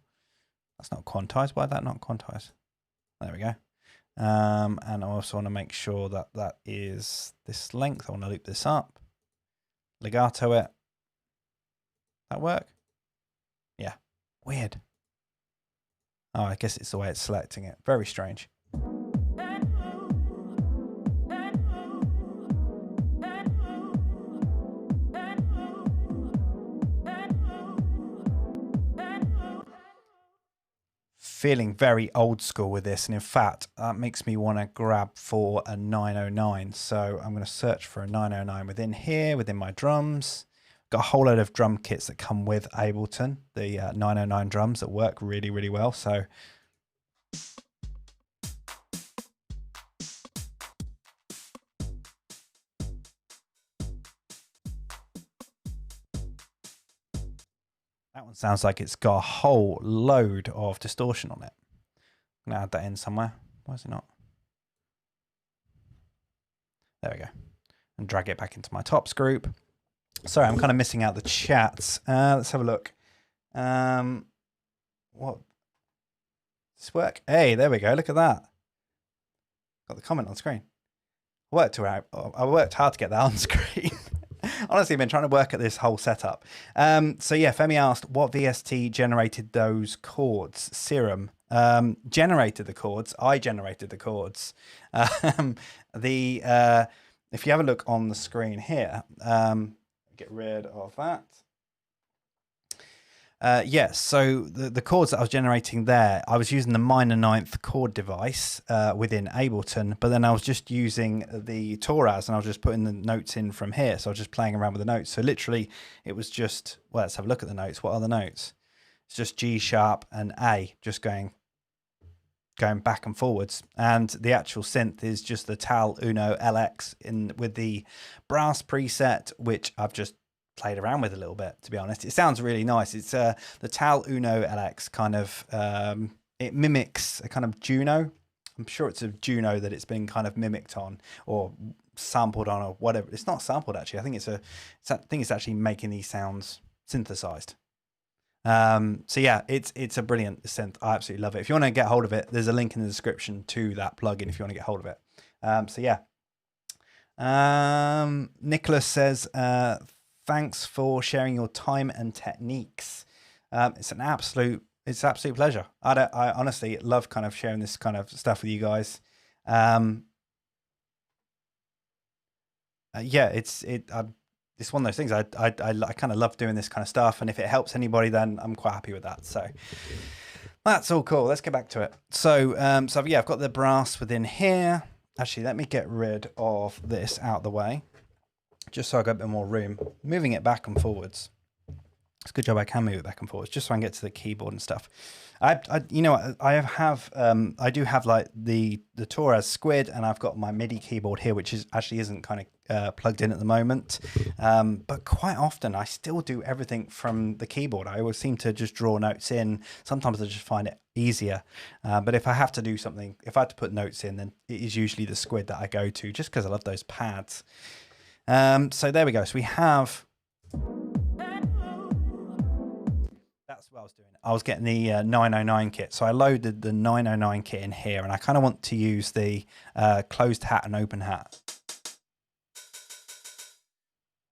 That's not quantized. Why that not quantized? There we go. And I also want to make sure that that is this length. I want to loop this up, legato it. That work? Yeah, weird. Oh, I guess it's the way it's selecting it. Very strange. Feeling very old school with this, and in fact that makes me want to grab for a 909. So I'm going to search for a 909 within here, within my drums. Got a whole load of drum kits that come with Ableton, the 909 drums that work really, really well. So that one sounds like it's got a whole load of distortion on it. I'm going to add that in somewhere. Why is it not? There we go. And drag it back into my tops group. Sorry, I'm kind of missing out the chats. Let's have a look. What? Does this work? Hey, there we go. Look at that. Got the comment on screen. I worked hard to get that on screen. Honestly, I've been trying to work at this whole setup. So yeah, Femi asked what VST generated those chords. Serum generated the chords. I generated the chords. If you have a look on the screen here, get rid of that. Yes, so the chords that I was generating there, I was using the minor ninth chord device within Ableton, but then I was just using the Toraz and I was just putting the notes in from here. So I was just playing around with the notes. So literally it was just, well, let's have a look at the notes. What are the notes? It's just G sharp and A, just going back and forwards. And the actual synth is just the Tal Uno LX with the brass preset, which I've just played around with a little bit, to be honest. It sounds really nice. It's the Tal Uno LX kind of, it mimics a kind of Juno. I'm sure it's a Juno that it's been kind of mimicked on or sampled on or whatever. It's not sampled actually. I think it's actually making these sounds synthesized. So yeah, it's a brilliant synth. I absolutely love it. If you want to get hold of it, there's a link in the description to that plugin if you want to get hold of it. So yeah. Nicholas says, thanks for sharing your time and techniques. It's an absolute pleasure. I honestly love kind of sharing this kind of stuff with you guys. Yeah, it's one of those things. I kind of love doing this kind of stuff, and if it helps anybody, then I'm quite happy with that. So that's all cool. Let's get back to it. So yeah, I've got the brass within here. Actually, let me get rid of this out the way, just so I got a bit more room. Moving it back and forwards. It's a good job I can move it back and forwards, just so I can get to the keyboard and stuff. I do have like the Toraz Squid, and I've got my MIDI keyboard here, which actually isn't kind of plugged in at the moment. But quite often I still do everything from the keyboard. I always seem to just draw notes in. Sometimes I just find it easier. But if I have to do something, if I have to put notes in, then it is usually the Squid that I go to, just because I love those pads. So there we go. So we have. That's what I was doing. I was getting the 909 kit. So I loaded the 909 kit in here, and I kind of want to use the closed hat and open hat.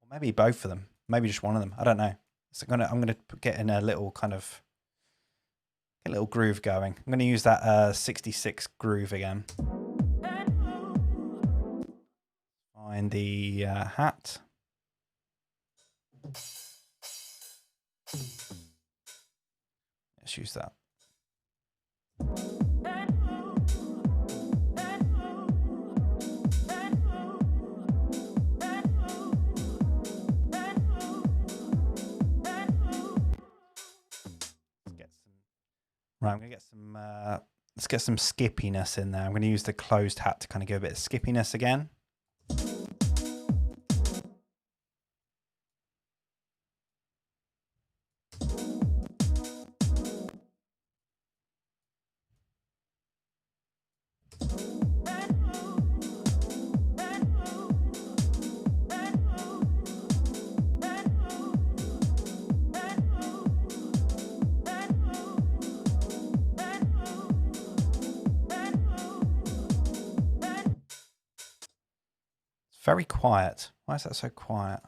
Or maybe both of them. Maybe just one of them. I don't know. So I'm gonna get in a little kind of groove going. I'm gonna use that 66 groove again. Find the hat. Let's use that. Right, I'm gonna get some. Let's get some skippiness in there. I'm gonna use the closed hat to kind of give a bit of skippiness again. Very quiet. Why is that so quiet?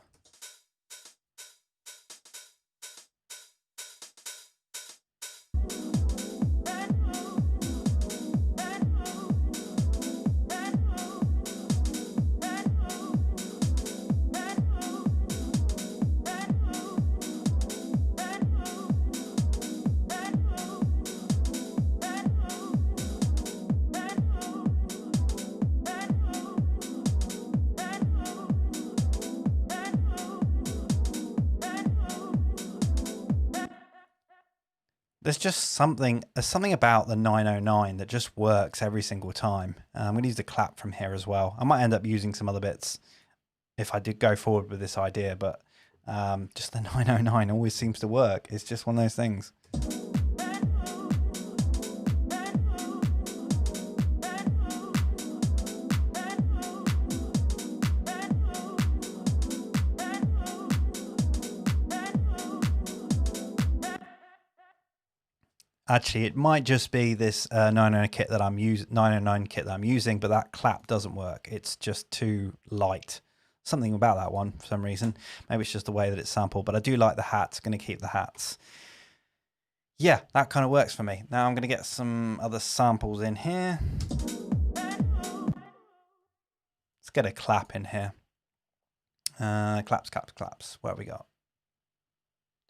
There's just something about the 909 that just works every single time. I'm going to use the clap from here as well. I might end up using some other bits if I did go forward with this idea, but just the 909 always seems to work. It's just one of those things. Actually, it might just be this 909 kit that I'm using, but that clap doesn't work. It's just too light. Something about that one for some reason. Maybe it's just the way that it's sampled, but I do like the hats. Going to keep the hats. Yeah, that kind of works for me. Now I'm going to get some other samples in here. Let's get a clap in here. Claps. What have we got?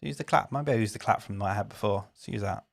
Use the clap. Maybe I'll use the clap from what I had before. Let's use that.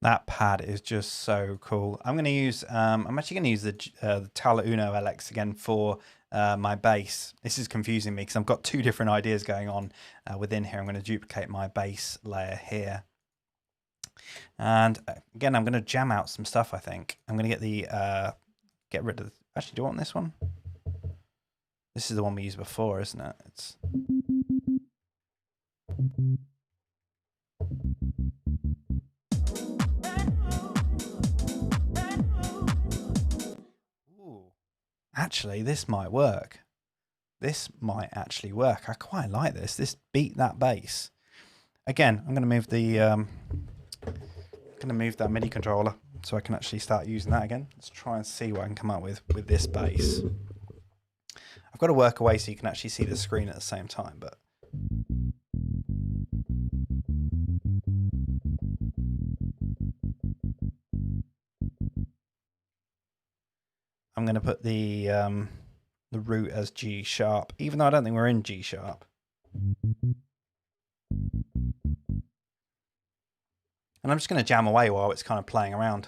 That pad is just so cool. I'm going to use, I'm actually going to use the Tala Uno LX again for my bass. This is confusing me because I've got two different ideas going on within here. I'm going to duplicate my bass layer here. And again, I'm going to jam out some stuff, I think. I'm going to get the, get rid of, actually, do I want this one? This is the one we used before, isn't it? It's... Actually, this might work. This might actually work. I quite like this. This beat that bass. Again, I'm going to move the that MIDI controller so I can actually start using that again. Let's try and see what I can come up with this bass. I've got to work away so you can actually see the screen at the same time, but I'm going to put the root as G sharp, even though I don't think we're in G sharp. And I'm just going to jam away while it's kind of playing around.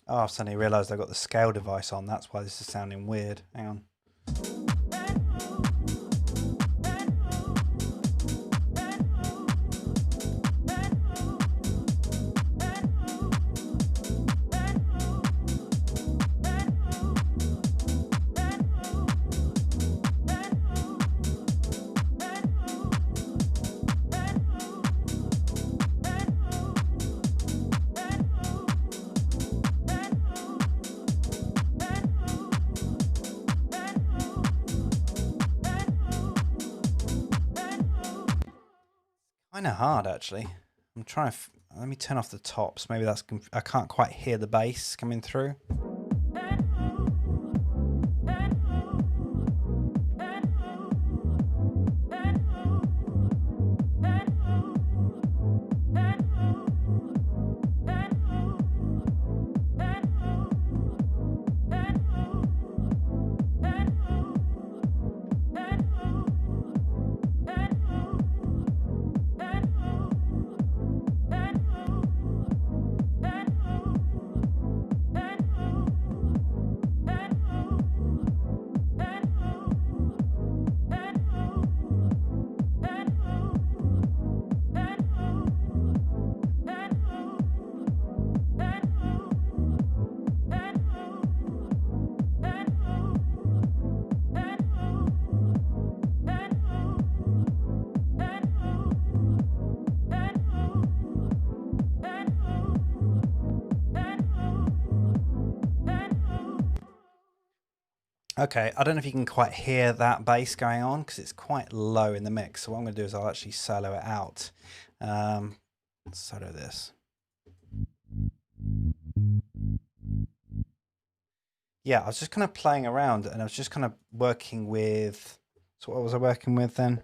Oh, I've suddenly realised I've got the scale device on. That's why this is sounding weird. Hang on. Kind of hard, actually. I'm trying to. Let me turn off the tops. Maybe that's. I can't quite hear the bass coming through. Okay, I don't know if you can quite hear that bass going on because it's quite low in the mix. So what I'm going to do is I'll actually solo it out. Let's solo this. Yeah, I was just kind of playing around and I was just kind of working with... So what was I working with then?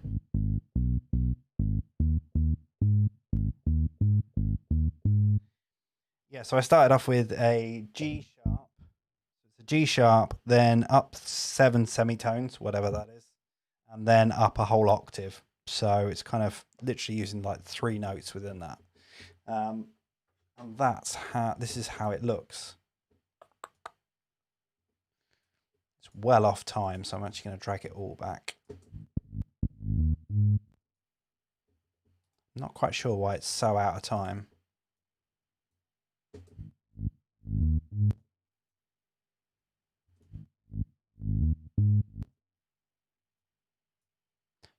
Yeah, so I started off with a G sharp. It's a G sharp, then up 7 semitones, whatever that is, and then up a whole octave. So it's kind of literally using like 3 notes within that. And that's how, this is how it looks. It's well off time, so I'm actually going to drag it all back. Not quite sure why it's so out of time.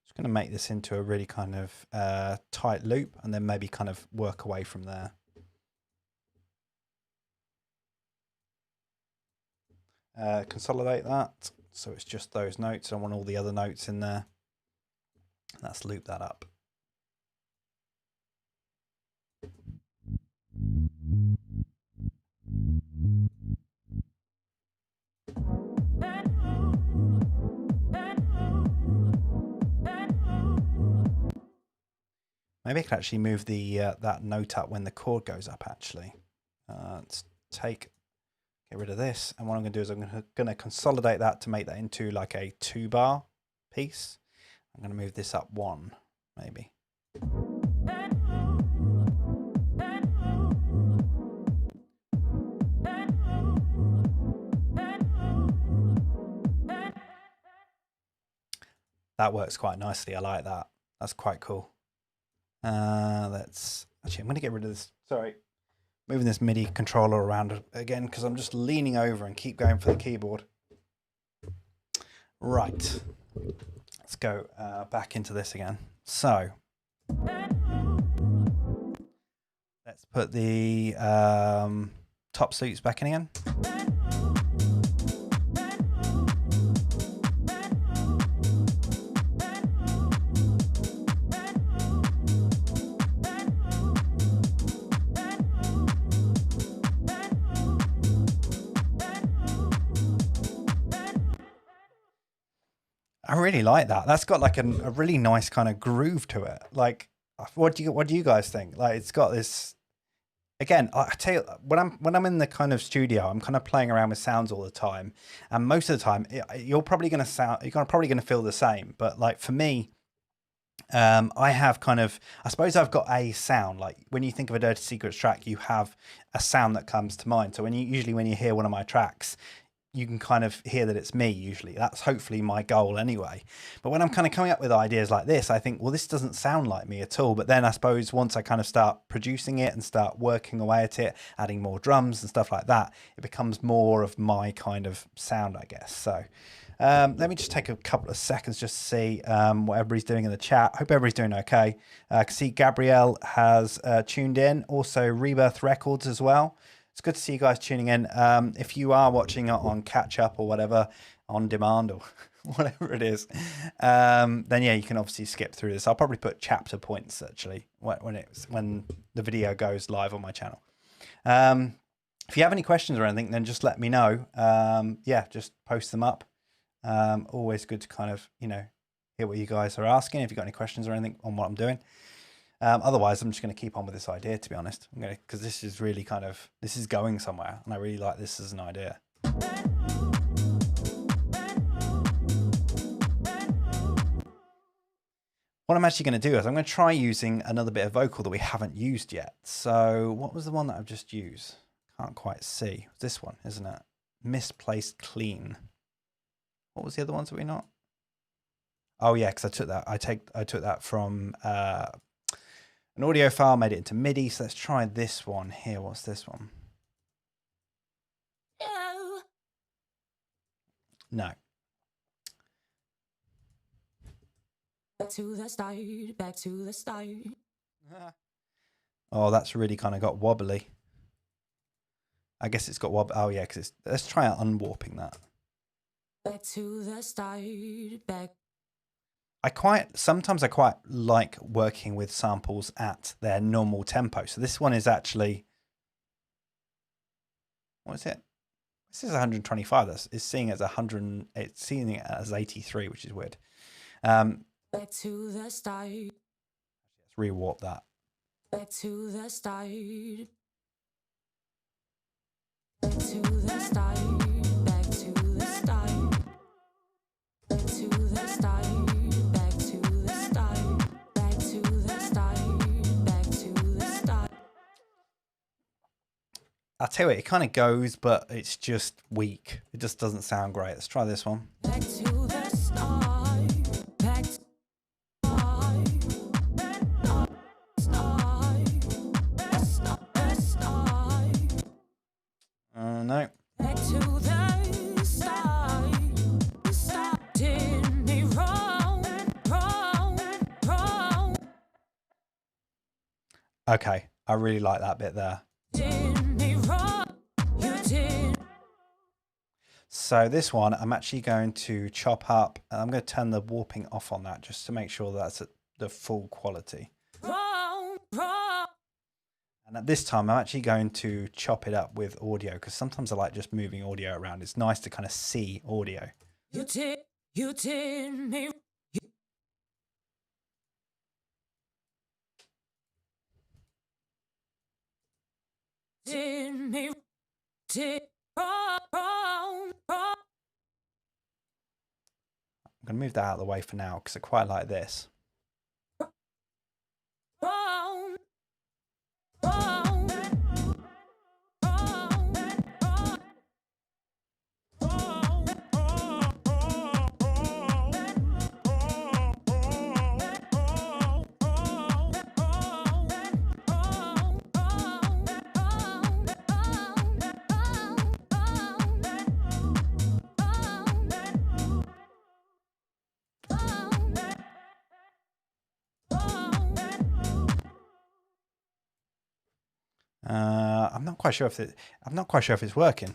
Just going to make this into a really kind of tight loop and then maybe kind of work away from there. Consolidate that so it's just those notes. I want all the other notes in there. Let's loop that up. Maybe I could actually move the that note up when the chord goes up. Actually, let's get rid of this, and what I'm going to do is I'm going to consolidate that to make that into like a 2-bar piece. I'm going to move this up 1, maybe. That works quite nicely. I like that. That's quite cool. Let's actually, I'm going to get rid of this. Sorry, moving this MIDI controller around again because I'm just leaning over and keep going for the keyboard. Right, let's go back into this again. So let's put the top loops back in again. I really like that. That's got like a really nice kind of groove to it. Like, what do you guys think? Like, it's got this. Again, I tell you, when I'm in the kind of studio, I'm kind of playing around with sounds all the time, and most of the time, you're probably going to feel the same. But like for me, I have kind of, I suppose I've got a sound. Like when you think of a Dirty Secrets track, you have a sound that comes to mind. So when you hear one of my tracks, you can kind of hear that it's me usually. That's hopefully my goal anyway. But when I'm kind of coming up with ideas like this, I think, well, this doesn't sound like me at all. But then I suppose once I kind of start producing it and start working away at it, adding more drums and stuff like that, it becomes more of my kind of sound, I guess. So let me just take a couple of seconds just to see what everybody's doing in the chat. Hope everybody's doing okay. I can see Gabrielle has tuned in. Also Rebirth Records as well. It's good to see you guys tuning in. If you are watching it on catch up or whatever, on demand or whatever it is, then yeah, you can obviously skip through this. I'll probably put chapter points actually when the video goes live on my channel. If you have any questions or anything, then just let me know. Yeah, just post them up. Always good to kind of, hear what you guys are asking. If you've got any questions or anything on what I'm doing. Otherwise, I'm just going to keep on with this idea, to be honest. Because this is really this is going somewhere, and I really like this as an idea. What I'm actually going to do is I'm going to try using another bit of vocal that we haven't used yet. So what was the one that I've just used? Can't quite see. It's this one, isn't it? Misplaced Clean. What was the other ones that we not? Oh yeah, because I took that. I took that from an audio file, made it into MIDI. So let's try this one here. What's this one? No. Back to the start, back to the start. Oh, that's really kind of got wobbly. I guess it's got wobbly. Oh yeah, because it's. Let's try out unwarping that. Back to the start, back. Sometimes I quite like working with samples at their normal tempo. So this one is actually, what is it? This is 125. It's seeing it as 100. It's seeing it as 83, which is weird. Back to the start. Let's rewarp that. Back to the start. Back to the start. Back to the start. Back to the start. Back to the start. Back to the start. Back to the start. I'll tell you what, it kind of goes, but it's just weak. It just doesn't sound great. Let's try this one. Back to the start. Back to No. back to the start. Did me wrong. Okay, I really like that bit there. Did me wrong. You did. So this one, I'm actually going to chop up, and I'm going to turn the warping off on that just to make sure that's at the full quality. Wrong. And at this time, I'm actually going to chop it up with audio because sometimes I like just moving audio around. It's nice to kind of see audio. You did me. Did me. Did wrong. I'm going to move that out of the way for now because I quite like this. Wrong. I'm not quite sure if it's working.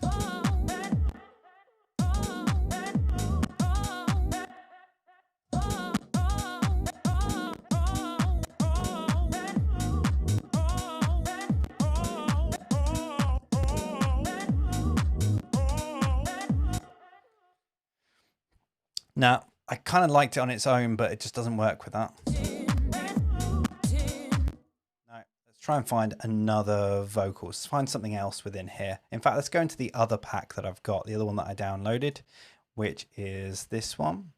Now, I kind of liked it on its own, but it just doesn't work with that. Try and find another vocal. Let's find something else within here. In fact, let's go into the other pack that I've got, the other one that I downloaded, which is this one.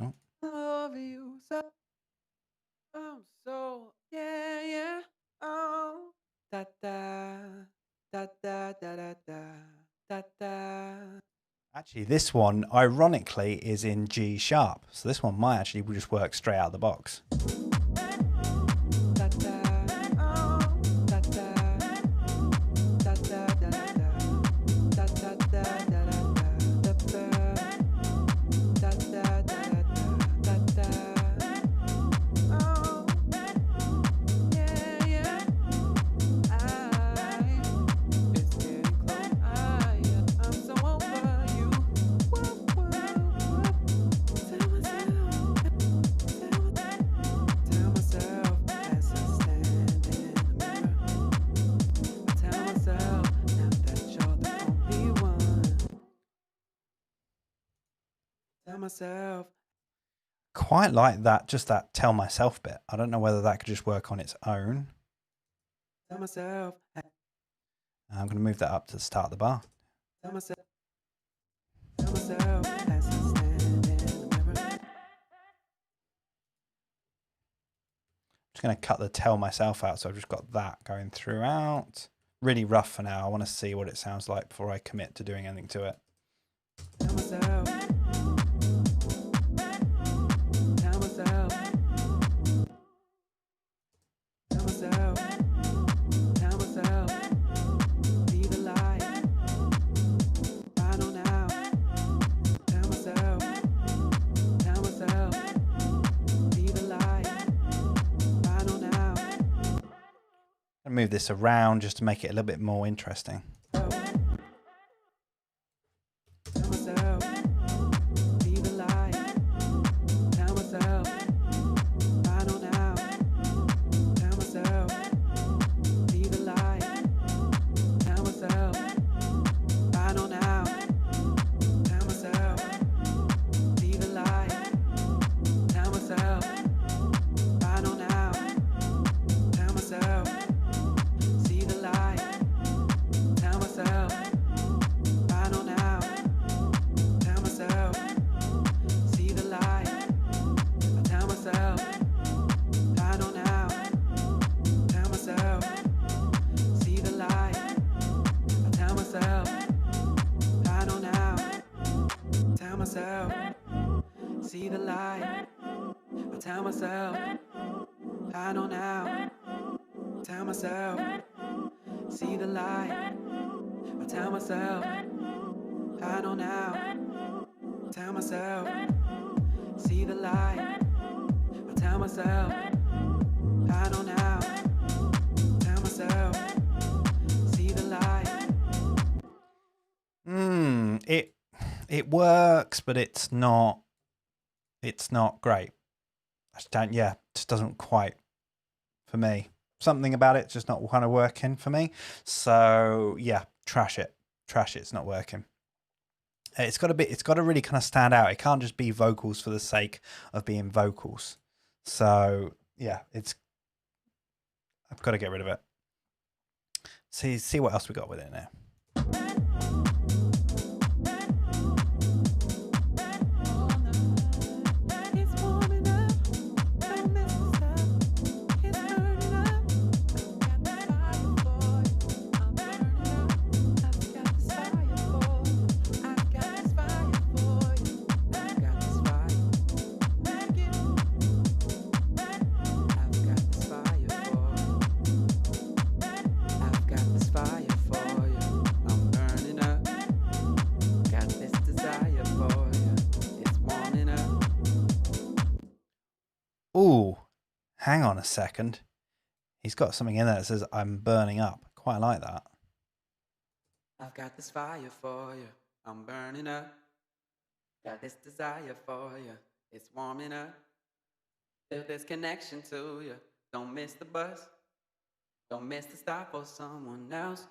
Oh. Love you so, yeah, oh, da da da da da da da da. Actually, this one, ironically, is in G sharp. So this one might actually just work straight out of the box. Myself. Quite like that, just that tell myself bit. I don't know whether that could just work on its own. Tell myself. I'm going to move that up to the start of the bar. Tell myself. Tell myself as I stand in the mirror. Just going to cut the tell myself out, so I've just got that going throughout. Really rough for now. I want to see what it sounds like before I commit to doing anything to it. Tell myself. Tell myself. Tell myself. Tell myself. Be the light. Right on now. Tell myself. Tell myself. Be the light. Right on now. I'm going to move this around just to make it a little bit more interesting. tell myself, I know now. Tell myself, see the light. I tell myself, I know now. Tell myself, see the light. I tell myself, I know now. Tell myself, see the light. It works, but it's not great. I just don't, yeah, just doesn't quite for me. Something about it's just not kind of working for me. So yeah, trash it. It's not working. It's got to really kind of stand out. It can't just be vocals for the sake of being vocals. So yeah, I've got to get rid of it. See what else we got with it now. Ooh, hang on a second. He's got something in there that says, I'm burning up. Quite like that. I've got this fire for you. I'm burning up. Got this desire for you. It's warming up. Feel this connection to you. Don't miss the bus. Don't miss the stop for someone else.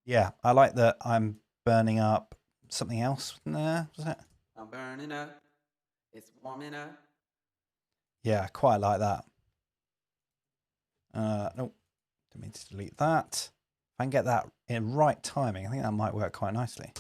Yeah, I like that. I'm burning up. Something else in there, was it? I'm burning up. It's warming up. Yeah, quite like that. Nope, didn't mean to delete that. If I can get that in right timing, I think that might work quite nicely.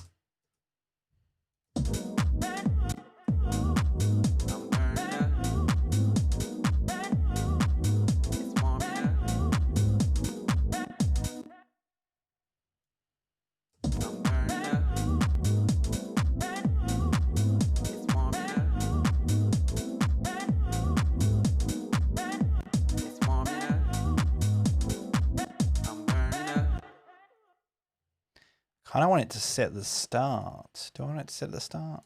I don't want it to sit at the start. Do I want it to sit at the start?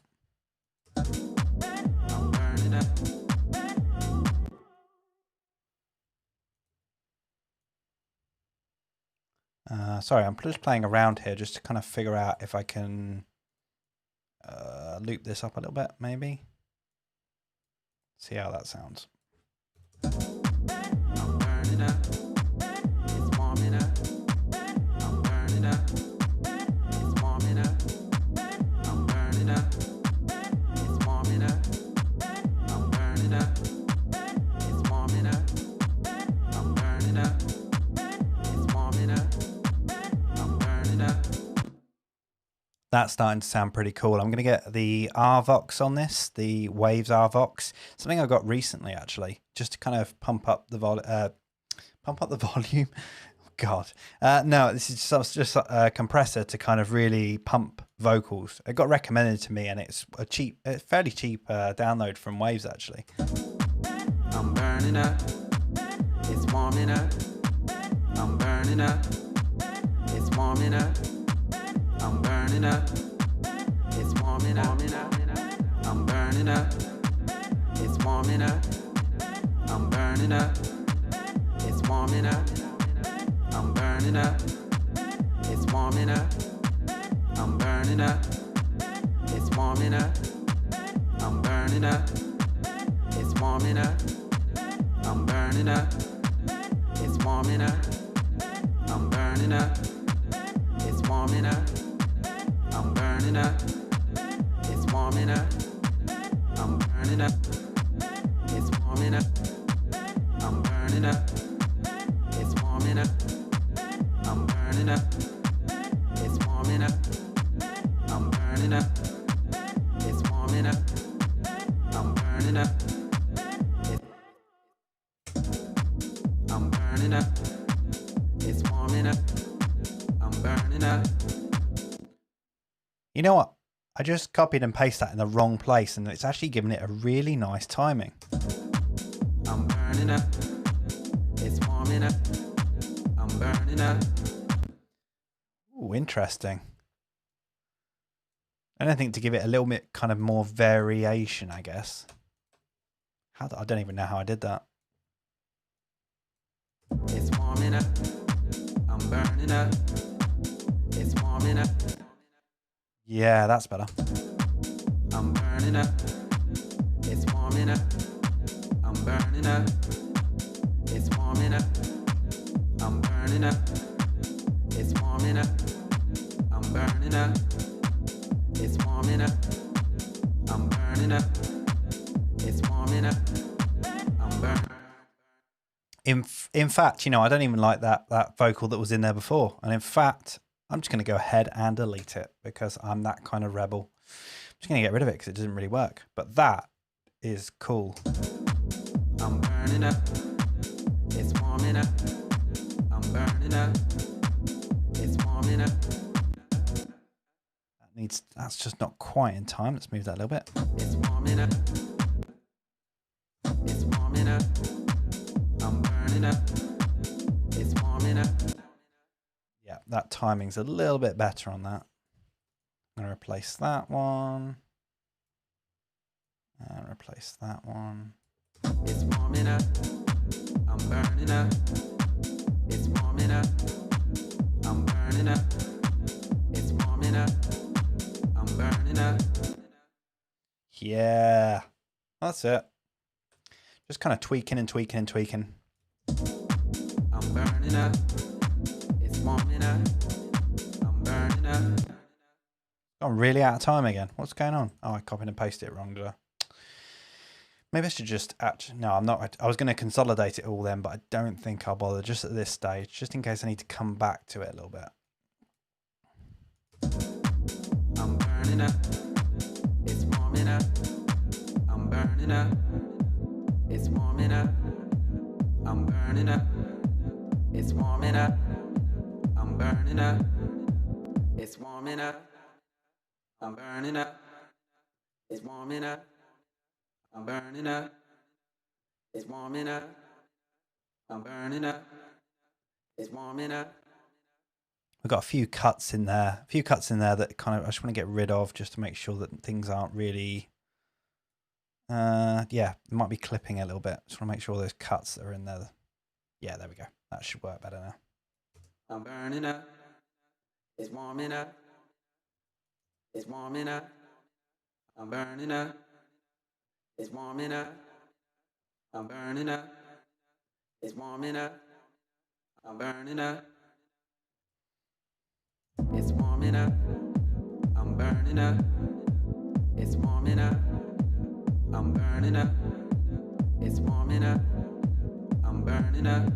Sorry, I'm just playing around here just to kind of figure out if I can loop this up a little bit, maybe. See how that sounds. I'm burning up. It's warming up. I'm burning up. It's warming up. I'm burning up. It's warming up. I'm burning up. It's warming up. I'm burning up. It's warming up. I'm burning up. That's starting to sound pretty cool. I'm going to get the RVox on this, the Waves RVox. Something I got recently, actually, just to kind of pump up the volume. Oh, God, no, this is just a compressor to kind of really pump vocals. It got recommended to me, and it's a fairly cheap download from Waves, actually. I'm burning up. It's warming up. I'm burning up. It's warming up. I'm burning up. It's warming up. I'm burning up. It's warming up. I'm burning up. It's warming up. I'm burning up. It's warming up. I'm burning up. It's warming up. I'm burning up. It's warming up. I'm burning up. It's warming up. I'm burning up. It's warming up. I'm burning up. It's warming up. I'm burning up. It's warming up. I'm burning up. It's warming up. I'm burning up. It's warming up. I'm burning up. It's warming up. I'm burning up. I'm burning up. It's warming up. I'm burning up. You know what? I just copied and pasted that in the wrong place, and it's actually giving it a really nice timing. I'm burning up. It's warming up. I'm burning up. Ooh, interesting. Anything to give it a little bit kind of more variation, I guess. I don't even know how I did that. It's warming up. I'm burning up. It's warming up. Yeah, that's better. I'm burning up. It's warming up. I'm burning up. It's warming up. I'm burning up. It's warming up. I'm burning up. It's warming up. I'm burning up. It's warming up. I'm burning. In fact, you know, I don't even like that vocal that was in there before. And in fact, I'm just going to go ahead and delete it because I'm that kind of rebel. I'm just going to get rid of it because it doesn't really work. But that is cool. I'm burning up. It's warming up. I'm burning up. It's warming up. That's just not quite in time. Let's move that a little bit. It's warming up. It's warming up. I'm burning up. It's warming up. Yeah, that timing's a little bit better on that. I'm going to replace that one. And replace that one. It's warming up. I'm burning up. It's warming up. I'm burning up. It's warming up. I'm burning up. Yeah, that's it. Just kind of tweaking and tweaking and tweaking. I'm burning up. It's warming up. I'm burning up. I'm really out of time again. What's going on? Oh, I copied and pasted it wrong, did I? Maybe I should just actually... No, I'm not. I was going to consolidate it all then, but I don't think I'll bother just at this stage, just in case I need to come back to it a little bit. I'm burning up. It's warming up. I'm burning up. It's warming up. I'm burning up. It's warming up. I'm burning up. It's warming up. I'm burning up. It's warming up. I'm burning up. It's warming up. I'm burning up. It's warming up. We've got a few cuts in there. That kind of I just want to get rid of just to make sure that things aren't really... yeah, it might be clipping a little bit. Just want to make sure all those cuts that are in there. Yeah, there we go. That should work better now. I'm burning up. It's warming up. It's warming up. I'm burning up. It's warming up. I'm burning up. It's warming up. I'm burning up. It's warming up. I'm burning up. It's warming up. I'm burning up. It's warming up. I'm burning up.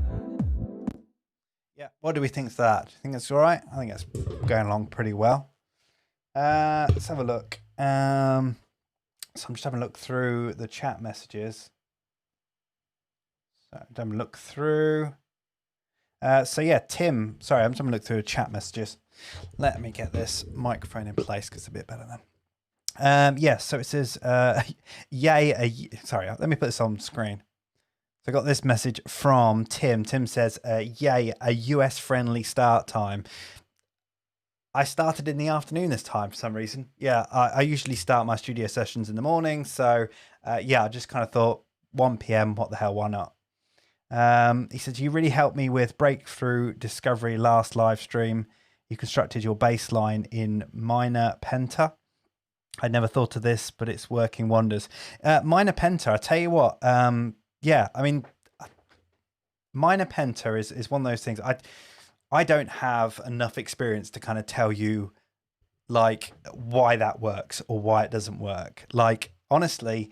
Yeah, what do we think of that? Do you think it's all right? I think it's going along pretty well. Let's have a look. So I'm just having a look through the chat messages. So I'm having a look through. So yeah, Tim, sorry, I'm just having a look through the chat messages. Let me get this microphone in place because it's a bit better then. Yeah, so it says, yay, sorry, let me put this on screen. So I got this message from Tim. Tim says, yay, a US friendly start time. I started in the afternoon this time for some reason. Yeah, I usually start my studio sessions in the morning. So yeah, I just kind of thought 1 p.m, what the hell, why not? He says, you really helped me with Breakthrough Discovery last live stream. You constructed your bass line in minor penta. I never thought of this, but it's working wonders. Minor penta, I tell you what, yeah, I mean, minor penta is one of those things. I don't have enough experience to kind of tell you like why that works or why it doesn't work. Like, honestly,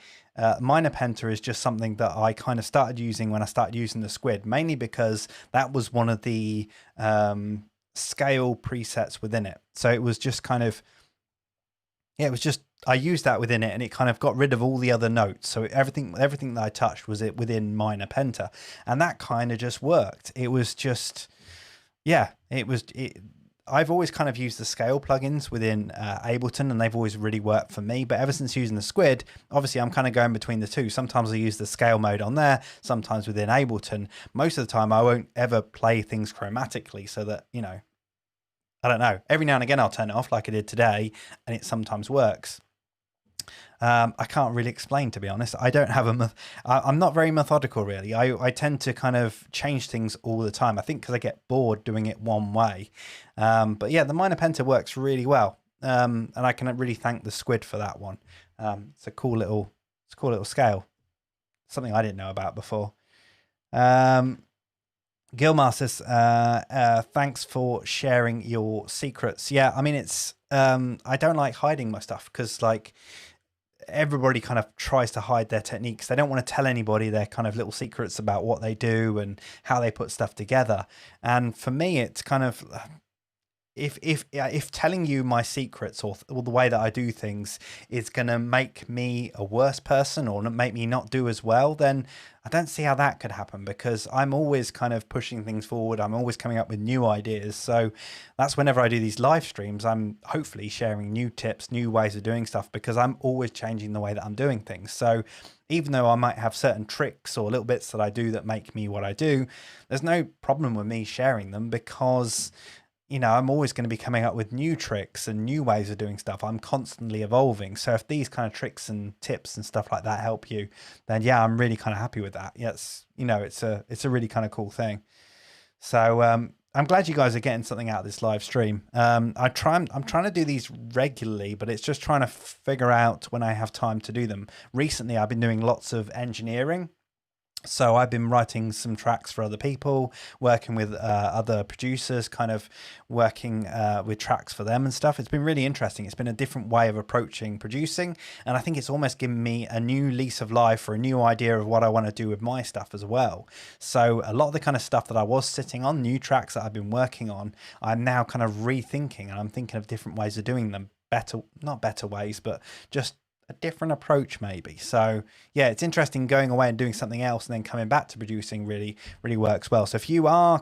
minor penta is just something that I kind of started using when I started using the Squid, mainly because that was one of the scale presets within it. So it was just kind of, yeah, it was just, I used that within it and it kind of got rid of all the other notes. So everything that I touched was it within minor penta, and that kind of just worked. It was just, yeah, I've always kind of used the scale plugins within Ableton, and they've always really worked for me. But ever since using the Squid, obviously I'm kind of going between the two. Sometimes I use the scale mode on there, sometimes within Ableton. Most of the time I won't ever play things chromatically, so that, you know, I don't know, every now and again I'll turn it off like I did today, and it sometimes works. I can't really explain, to be honest. I don't have I'm not very methodical, really. I tend to kind of change things all the time. I think because I get bored doing it one way. But yeah, the minor penta works really well. And I can really thank the Squid for that one. It's a cool little scale. Something I didn't know about before. Gilmar says, thanks for sharing your secrets. Yeah, I mean, it's, I don't like hiding my stuff because, like, everybody kind of tries to hide their techniques. They don't want to tell anybody their kind of little secrets about what they do and how they put stuff together. And for me, it's kind of, if telling you my secrets or the way that I do things is going to make me a worse person or make me not do as well, then I don't see how that could happen, because I'm always kind of pushing things forward. I'm always coming up with new ideas. So that's whenever I do these live streams, I'm hopefully sharing new tips, new ways of doing stuff, because I'm always changing the way that I'm doing things. So even though I might have certain tricks or little bits that I do that make me what I do, there's no problem with me sharing them, because, you know, I'm always going to be coming up with new tricks and new ways of doing stuff. I'm constantly evolving. So if these kind of tricks and tips and stuff like that help you, then yeah, I'm really kind of happy with that. Yes, you know, it's a really kind of cool thing. So I'm glad you guys are getting something out of this live stream. I'm trying to do these regularly, but it's just trying to figure out when I have time to do them. Recently, I've been doing lots of engineering. So I've been writing some tracks for other people, working with other producers, kind of working with tracks for them and stuff. It's been really interesting. It's been a different way of approaching producing. And I think it's almost given me a new lease of life, or a new idea of what I want to do with my stuff as well. So a lot of the kind of stuff that I was sitting on, new tracks that I've been working on, I'm now kind of rethinking, and I'm thinking of different ways of doing them. Not better ways, but just a different approach maybe. So yeah, it's interesting going away and doing something else and then coming back to producing really works well. So if you are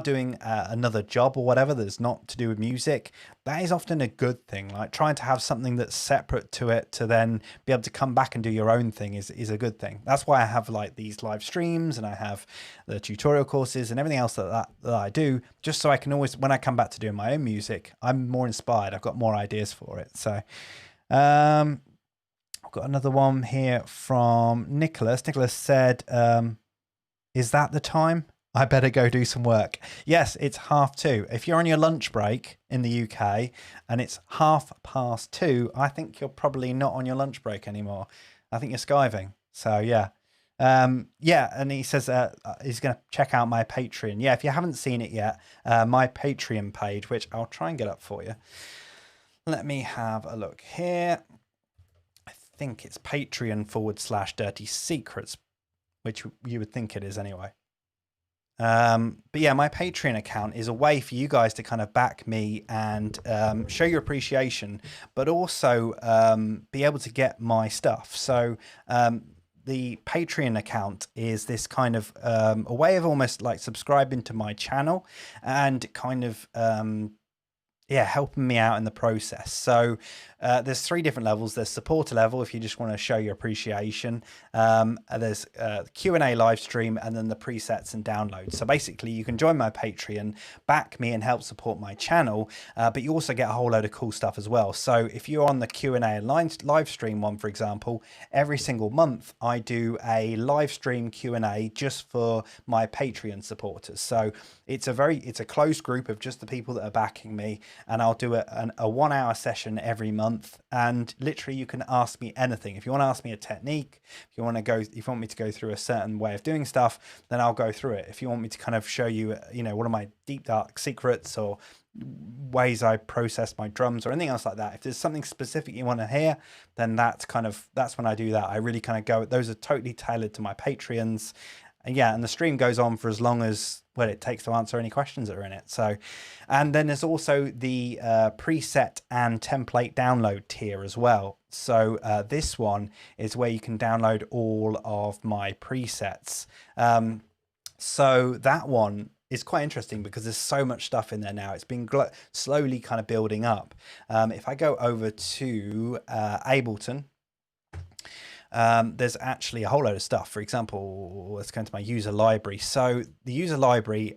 doing another job or whatever that's not to do with music, that is often a good thing. Like trying to have something that's separate to it to then be able to come back and do your own thing is a good thing. That's why I have like these live streams, and I have the tutorial courses and everything else that I do, just so I can always, when I come back to doing my own music, I'm more inspired. I've got more ideas for it. So I've got another one here from Nicholas. Nicholas said, is that the time? I better go do some work. Yes, it's 2:30. If you're on your lunch break in the UK and it's 2:30, I think you're probably not on your lunch break anymore. I think you're skiving. So yeah. Yeah, and he says he's going to check out my Patreon. Yeah, if you haven't seen it yet, my Patreon page, which I'll try and get up for you. Let me have a look here. I think it's Patreon/Dirty Secrets, which you would think it is anyway. But yeah, my Patreon account is a way for you guys to kind of back me and show your appreciation, but also be able to get my stuff. So the Patreon account is this kind of a way of almost like subscribing to my channel and kind of helping me out in the process. So there's 3 different levels. There's supporter level, if you just want to show your appreciation. There's Q&A live stream, and then the presets and downloads. So basically you can join my Patreon, back me and help support my channel, but you also get a whole load of cool stuff as well. So if you're on the Q&A and live stream one, for example, every single month I do a live stream Q&A just for my Patreon supporters. So it's a closed group of just the people that are backing me, and I'll do a 1-hour session every month, and literally you can ask me anything. If you want to ask me a technique, if you want me to go through a certain way of doing stuff, then I'll go through it. If you want me to kind of show you, one of my deep dark secrets or ways I process my drums or anything else like that, if there's something specific you want to hear, then that's when I do that. I really kind of go, those are totally tailored to my Patreons. And yeah, and the stream goes on for as long as it takes to answer any questions that are in it. So, and then there's also the preset and template download tier as well. So this one is where you can download all of my presets. So that one is quite interesting because there's so much stuff in there now. It's been slowly kind of building up. If I go over to Ableton, there's actually a whole load of stuff. For example, let's go into my user library. So the user library,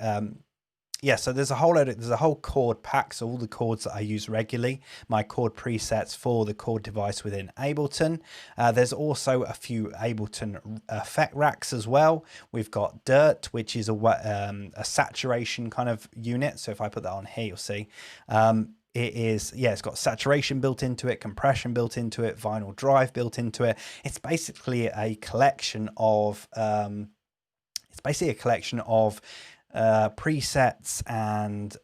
yeah, so there's a whole chord pack. So all the chords that I use regularly, my chord presets for the chord device within Ableton. There's also a few Ableton effect racks as well. We've got Dirt, which is a saturation kind of unit. So if I put that on here, you'll see. It's got saturation built into it, compression built into it, vinyl drive built into it. It's basically a collection of presets and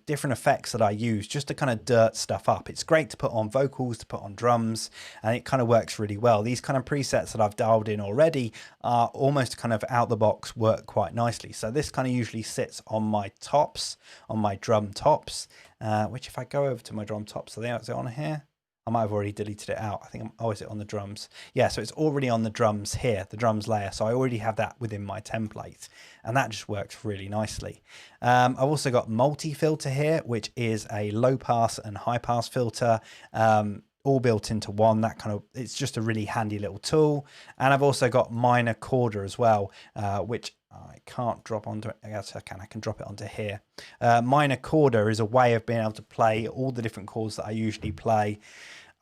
different effects that I use just to kind of dirt stuff up. It's great to put on vocals, to put on drums, and it kind of works really well. These kind of presets that I've dialed in already are almost kind of out the box, work quite nicely. So this kind of usually sits on my tops, on my drum tops, which if I go over to my drum tops, is it on here? I might have already deleted it out. I think, is it on the drums? Yeah, so it's already on the drums here, the drums layer. So I already have that within my template, and that just works really nicely. I've also got multi-filter here, which is a low pass and high pass filter, all built into one. It's just a really handy little tool. And I've also got minor chorder as well, which I can't drop onto it. Yes, I can drop it onto here. Minor chorder is a way of being able to play all the different chords that I usually play.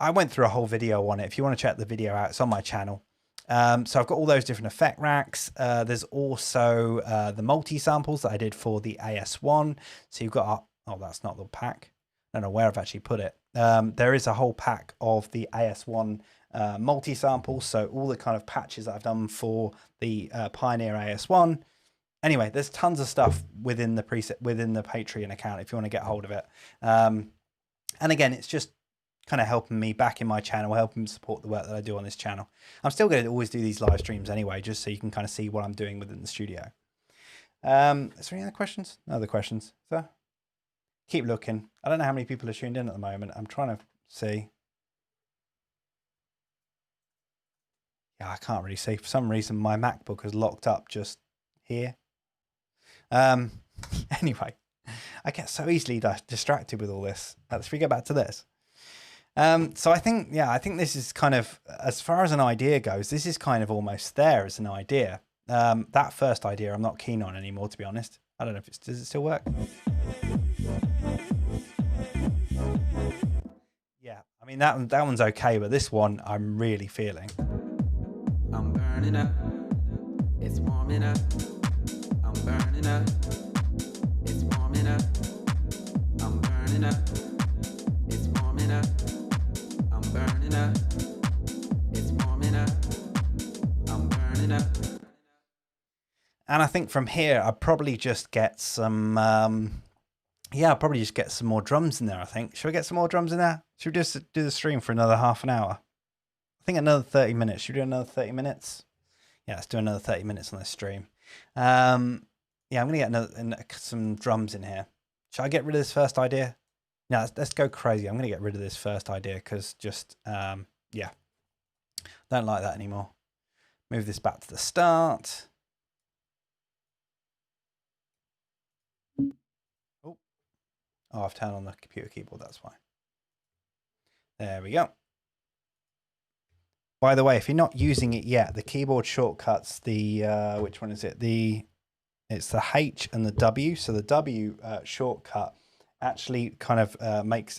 I went through a whole video on it. If you want to check the video out, it's on my channel. So I've got all those different effect racks. There's also the multi-samples that I did for the AS1. So you've got, that's not the pack. I don't know where I've actually put it. There is a whole pack of the AS1 multi-samples. So all the kind of patches that I've done for the Pioneer AS1. Anyway, there's tons of stuff within the Patreon account if you want to get hold of it. And again, it's just kind of helping me back in my channel, helping support the work that I do on this channel. I'm still going to always do these live streams anyway, just so you can kind of see what I'm doing within the studio. Is there any other questions? No other questions. So keep looking. I don't know how many people are tuned in at the moment. I'm trying to see. Yeah, I can't really see. For some reason, my MacBook is locked up just here. Anyway, I get so easily distracted with all this. Let's go back to this. So I think this is kind of, as far as an idea goes, this is kind of almost there as an idea. That first idea I'm not keen on anymore, to be honest. I don't know if does it still work? Yeah, I mean that one's okay, but this one I'm really feeling. I'm burning up, it's warming up. I'm burning up, it's warming up. I'm burning up, it's warming up. I'm burning up, it's warming up. I'm burning up. And I think from here I'll probably just get some I'll probably just get some more drums in there, I think. Should we get some more drums in there? Should we just do the stream for another half an hour? I think another 30 minutes. Should we do another 30 minutes? Yeah, let's do another 30 minutes on this stream. Yeah, I'm going to get some drums in here. Should I get rid of this first idea? No, let's go crazy. I'm going to get rid of this first idea because just, yeah, don't like that anymore. Move this back to the start. Oh, I've turned on the computer keyboard. That's why. There we go. By the way, if you're not using it yet, the keyboard shortcuts, which one is it? It's the H and the W. So the W shortcut actually kind of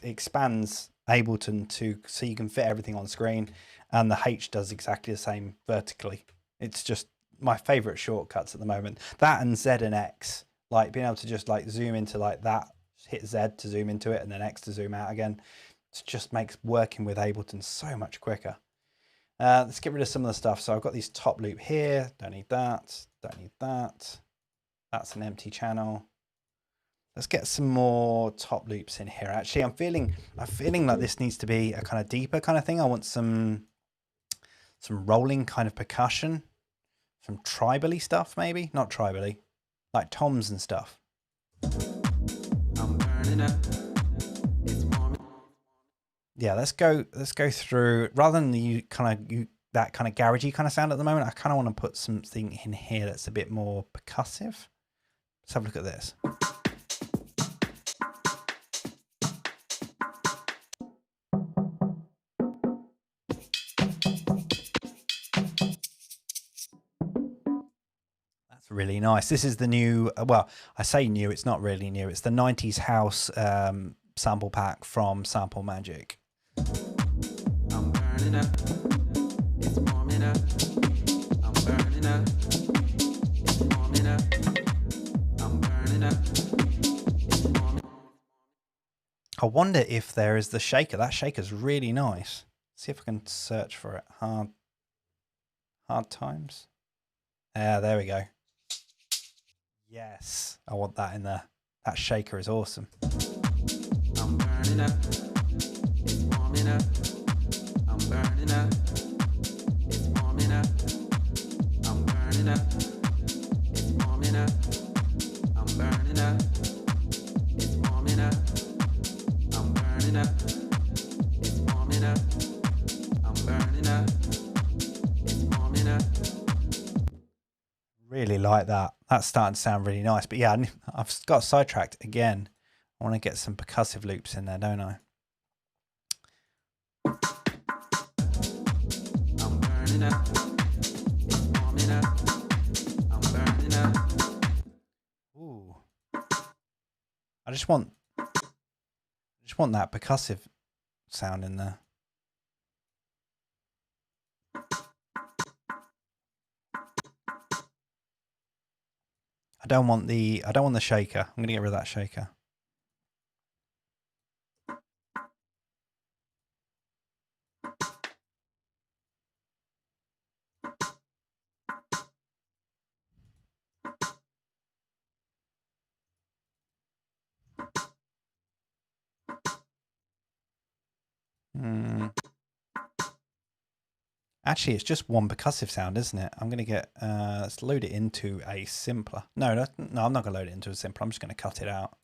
expands Ableton so you can fit everything on screen, and the H does exactly the same vertically. It's just my favorite shortcuts at the moment. That and Z and X, like being able to just like zoom into like that, hit Z to zoom into it, and then X to zoom out again. It just makes working with Ableton so much quicker. Let's get rid of some of the stuff. So I've got these top loop here. Don't need that. Don't need that. That's an empty channel. Let's get some more top loops in here. Actually, I'm feeling like this needs to be a kind of deeper kind of thing. I want some rolling kind of percussion, some tribally stuff, maybe not tribally, like toms and stuff. I'm burning up. It's warming. Yeah, let's go through rather than that kind of garagey kind of sound at the moment. I kind of want to put something in here that's a bit more percussive. Let's have a look at this. That's really nice. This is the new, well, I say new, it's not really new. It's the 90s house sample pack from Sample Magic. I'm burning up. It's warming up. I'm burning up. It's warming up. I'm burning up. It's warming up. I wonder if there is the shaker. That shaker's really nice. See if I can search for it. Hard times. There we go. Yes, I want that in there. That shaker is awesome. I'm burning up. It's warming up. I'm burning up. It's warming up. I'm burning up. It's warming up. I'm burning up. It's warming up. I'm burning up. It's warming up. I'm burning up. It's warming up. Really like that. That's starting to sound really nice. But yeah, I've got sidetracked again. I want to get some percussive loops in there, don't I? I'm burning up. It's warming up. I'm burning up. Ooh. I just want that percussive sound in there. I don't want the shaker. I'm going to get rid of that shaker. Actually, it's just one percussive sound, isn't it? I'm going to get, let's load it into a simpler. No, I'm not going to load it into a simpler. I'm just going to cut it out.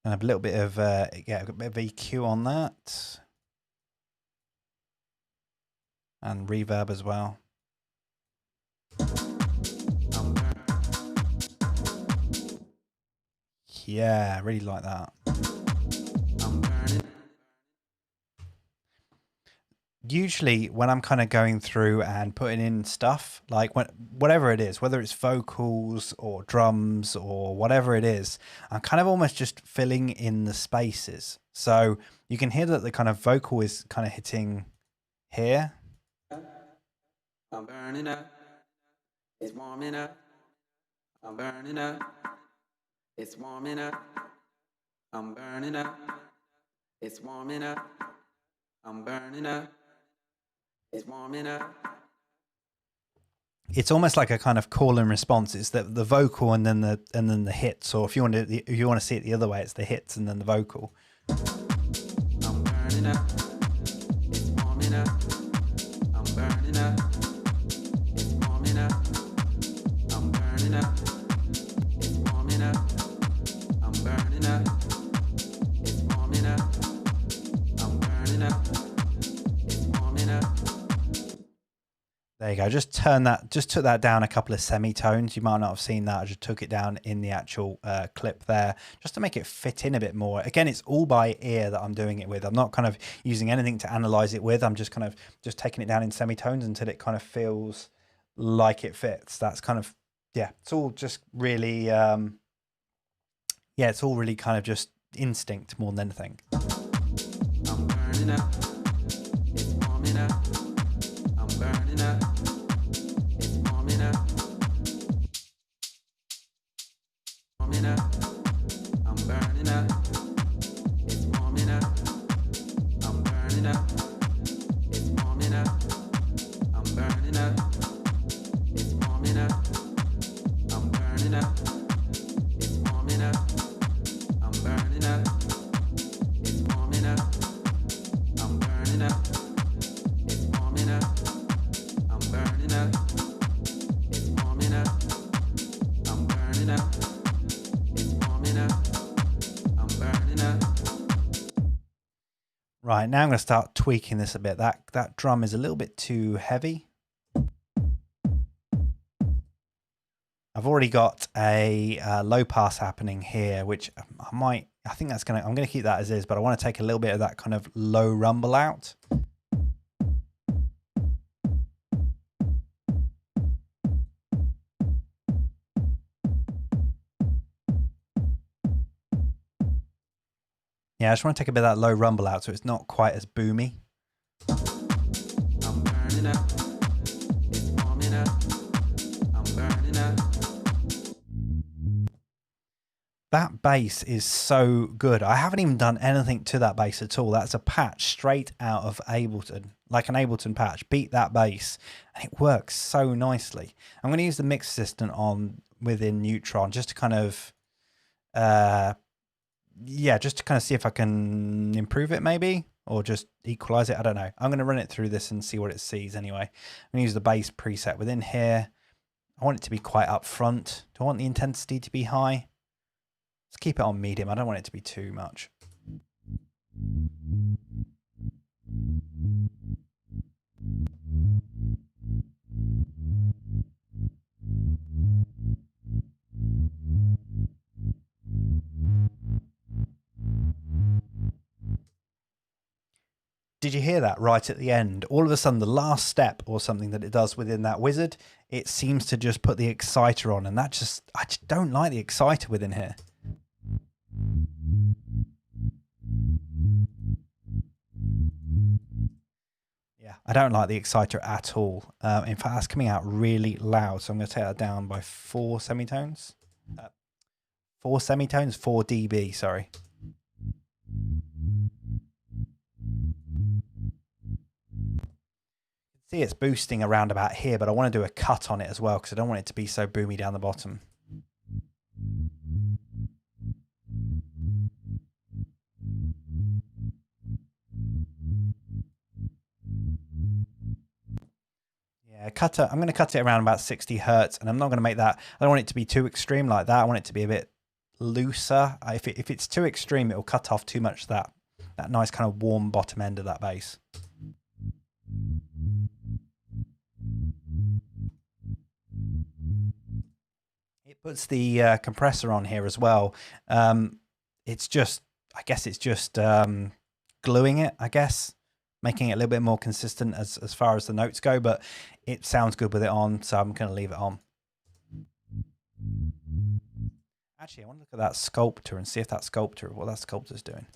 And have a little bit of a bit of EQ on that, and reverb as well. Yeah, really like that. Usually when I'm kind of going through and putting in stuff, like whatever it is, whether it's vocals or drums or whatever it is, I'm kind of almost just filling in the spaces. So you can hear that the kind of vocal is kind of hitting here. I'm burning up. It's warming up. I'm burning up. It's warming up. I'm burning up. It's warming up. I'm burning up. It's warming up. It's almost like a kind of call and response. It's the vocal and then the hits, or if you want to see it the other way, it's the hits and then the vocal. I'm burning up. It's warming up. I'm burning up. It's warming up. I'm burning up. It's warming up. I'm burning up. It's warming up. I'm burning up. It's warming up. There you go. Just took that down a couple of semitones. You might not have seen that. I just took it down in the actual clip there, just to make it fit in a bit more. Again, it's all by ear that I'm doing it with. I'm not kind of using anything to analyze it with. I'm just kind of taking it down in semitones until it kind of feels like it fits. That's kind of, yeah, it's all just really, it's all really kind of just instinct more than anything. I'm burning up. It's warming up. I'm burning up. It's warming up. Warming up. I'm burning up. It's warming up. I'm burning up. It's warming up. I'm burning up. It's warming up. I'm burning up. It's warming up. I'm burning up. burning up. It's warming up. I'm burning up. It's warming up. I'm burning up. It's warming up. I'm burning up. Right, now I'm going to start tweaking this a bit. That drum is a little bit too heavy. I've already got a low pass happening here, which I'm going to keep that as is, but I want to take a little bit of that kind of low rumble out. Yeah, I just want to take a bit of that low rumble out so it's not quite as boomy. I'm burning up. It's warming up. I'm burning up. That bass is so good. I haven't even done anything to that bass at all. That's a patch straight out of Ableton, like an Ableton patch. Beat that bass, and it works so nicely. I'm going to use the mix assistant on within Neutron just to kind of, just to kind of see if I can improve it maybe, or just equalize it. I don't know. I'm going to run it through this and see what it sees anyway. I'm going to use the bass preset within here. I want it to be quite upfront. Do I want the intensity to be high? Let's keep it on medium. I don't want it to be too much. Did you hear that right at the end? All of a sudden, the last step or something that it does within that wizard, it seems to just put the exciter on, and I just don't like the exciter within here. Yeah, I don't like the exciter at all. In fact, that's coming out really loud, so I'm going to take that down by 4 semitones. 4 dB, sorry. See, it's boosting around about here, but I want to do a cut on it as well because I don't want it to be so boomy down the bottom. Yeah, I'm going to cut it around about 60 hertz, and I'm not going to make that. I don't want it to be too extreme like that. I want it to be a bit looser. If it's too extreme, it will cut off too much that nice kind of warm bottom end of that bass. It puts the compressor on here as well. It's just, I guess it's just gluing it, I guess, making it a little bit more consistent as far as the notes go, but it sounds good with it on, so I'm going to leave it on. Actually, I want to look at that sculptor and see if what that sculptor's doing.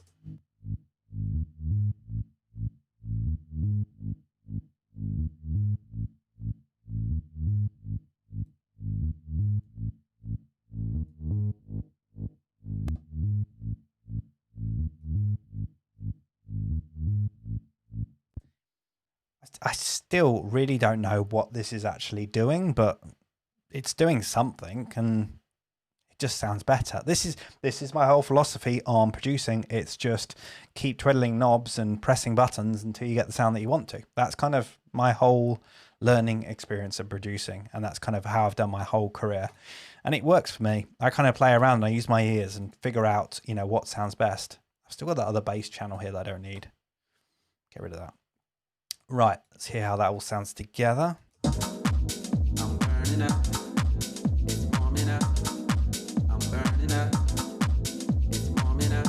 I still really don't know what this is actually doing, but it's doing something, and it just sounds better. This is my whole philosophy on producing. It's just keep twiddling knobs and pressing buttons until you get the sound that you want to. That's kind of my whole learning experience of producing, and that's kind of how I've done my whole career, and it works for me. I kind of play around and I use my ears and figure out, what sounds best. I've still got that other bass channel here that I don't need. Get rid of that. Right, let's hear how that all sounds together. I'm burning up. It's warming up. I'm burning up. It's warming up.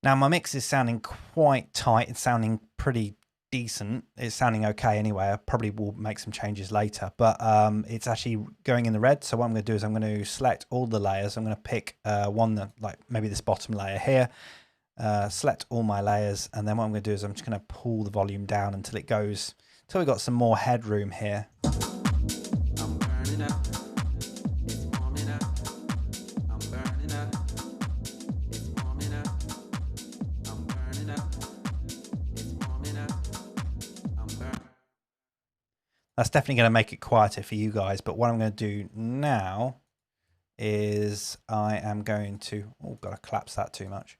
Now my mix is sounding quite tight. It's sounding pretty decent. It's sounding okay anyway. I probably will make some changes later, but it's actually going in the red. So what I'm going to do is I'm going to select all the layers. I'm going to pick one that, like maybe this bottom layer here. Select all my layers, and then what I'm going to do is I'm just going to pull the volume down until we've got some more headroom here. I'm burning up. It's warming up. I'm burning up. It's warming up. I'm burning up. It's warming up. I'm burning. That's definitely going to make it quieter for you guys, but what I'm going to do now is I am going to, oh, got to collapse that too much.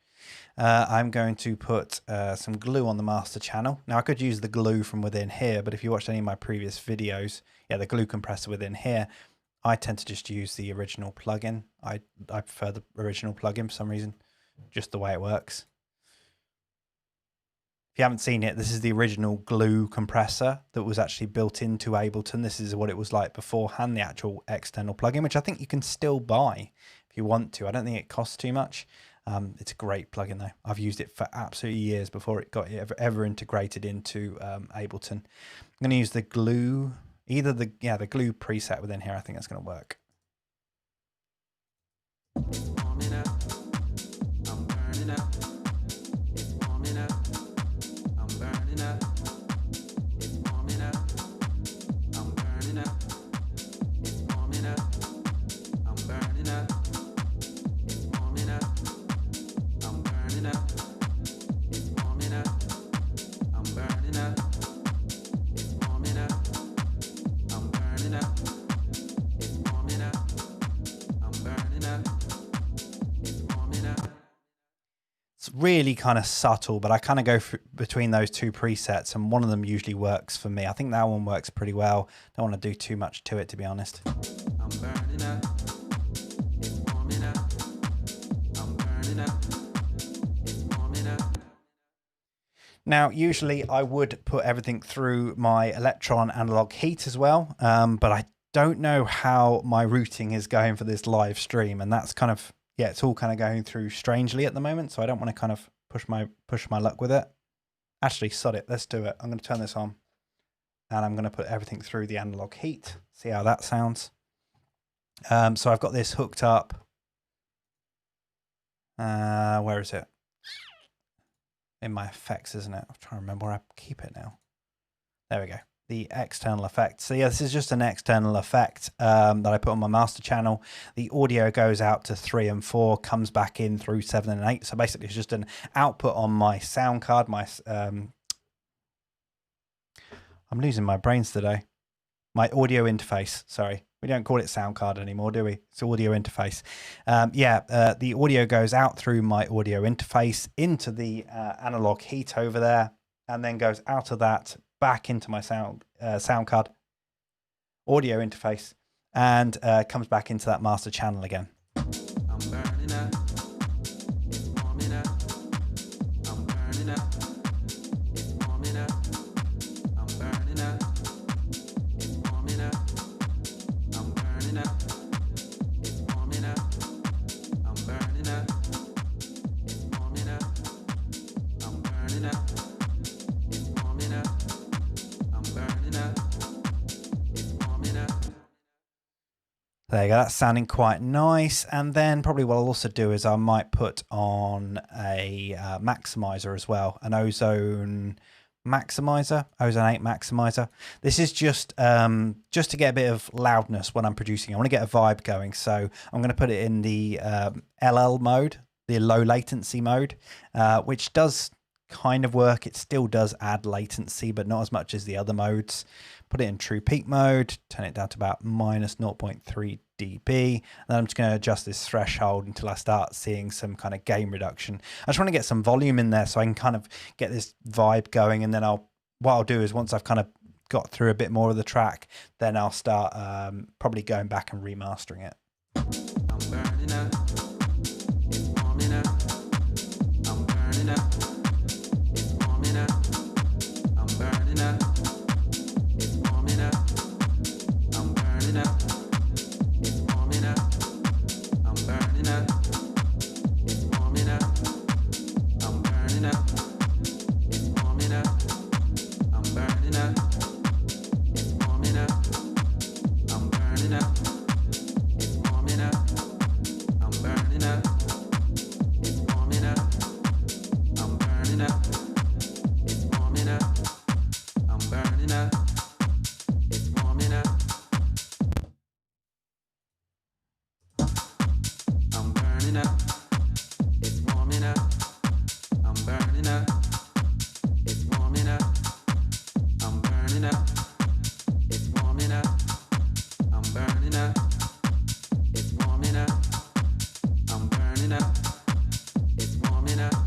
I'm going to put some glue on the master channel. Now I could use the glue from within here, but if you watched any of my previous videos, yeah, the glue compressor within here, I tend to just use the original plugin. I prefer the original plugin for some reason, just the way it works. If you haven't seen it, this is the original glue compressor that was actually built into Ableton. This is what it was like beforehand, the actual external plugin, which I think you can still buy if you want to. I don't think it costs too much. It's a great plugin though. I've used it for absolutely years before it got ever integrated into Ableton. I'm going to use the glue, either the glue preset within here. I think that's going to work. It's really kind of subtle, but I kind of go between those two presets, and one of them usually works for me. I think that one works pretty well. Don't want to do too much to it, to be honest. I'm burning up. It's warming up. I'm burning up. It's warming up. Now, usually I would put everything through my Electron analog heat as well, but I don't know how my routing is going for this live stream, and that's kind of, yeah, it's all kind of going through strangely at the moment, so I don't want to kind of push my luck with it. Actually, sod it, let's do it. I'm going to turn this on, and I'm going to put everything through the analog heat. See how that sounds. So I've got this hooked up. Where is it? In my effects, isn't it? I'm trying to remember where I keep it now. There we go. The external effect. So yeah, this is just an external effect that I put on my master channel. The audio goes out to 3 and 4, comes back in through 7 and 8. So basically it's just an output on my sound card. I'm losing my brains today. My audio interface, sorry. We don't call it sound card anymore, do we? It's audio interface. The audio goes out through my audio interface into the analog heat over there, and then goes out of that back into my sound card audio interface, and comes back into that master channel again. I'm burning up. It's warming up. I'm burning up. It's warming up. I'm burning up. It's warming up. I'm burning up. It's warming up. I'm burning up. It's warming up. I'm burning up. It's warming up. There you go, that's sounding quite nice. And then probably what I'll also do is I might put on a maximizer as well, an Ozone Maximizer, Ozone 8 Maximizer. This is just to get a bit of loudness when I'm producing. I want to get a vibe going, so I'm going to put it in the LL mode, the low latency mode, which does kind of work. It still does add latency, but not as much as the other modes. Put it in true peak mode, turn it down to about minus 0.3 dB. And then I'm just going to adjust this threshold until I start seeing some kind of gain reduction. I just want to get some volume in there so I can kind of get this vibe going. And then what I'll do is once I've kind of got through a bit more of the track, then I'll start probably going back and remastering it. I'm burning up. It's warming up. I'm burning up. It's warming up. I'm burning up. It's warming up. I'm burning up. It's warming up. I'm burning up. It's warming up. I'm burning up. It's warming up. I'm burning up. It's warming up. I'm burning up. It's warming up. I'm burning up. It's warming up. I'm burning up. It's warming up. I'm burning up. It's warming up. I'm burning up. It's warming up. I'm burning up. It's warming up. I'm burning up. It's warming up. I'm burning up. It's warming up. I'm burning up. It's warming up.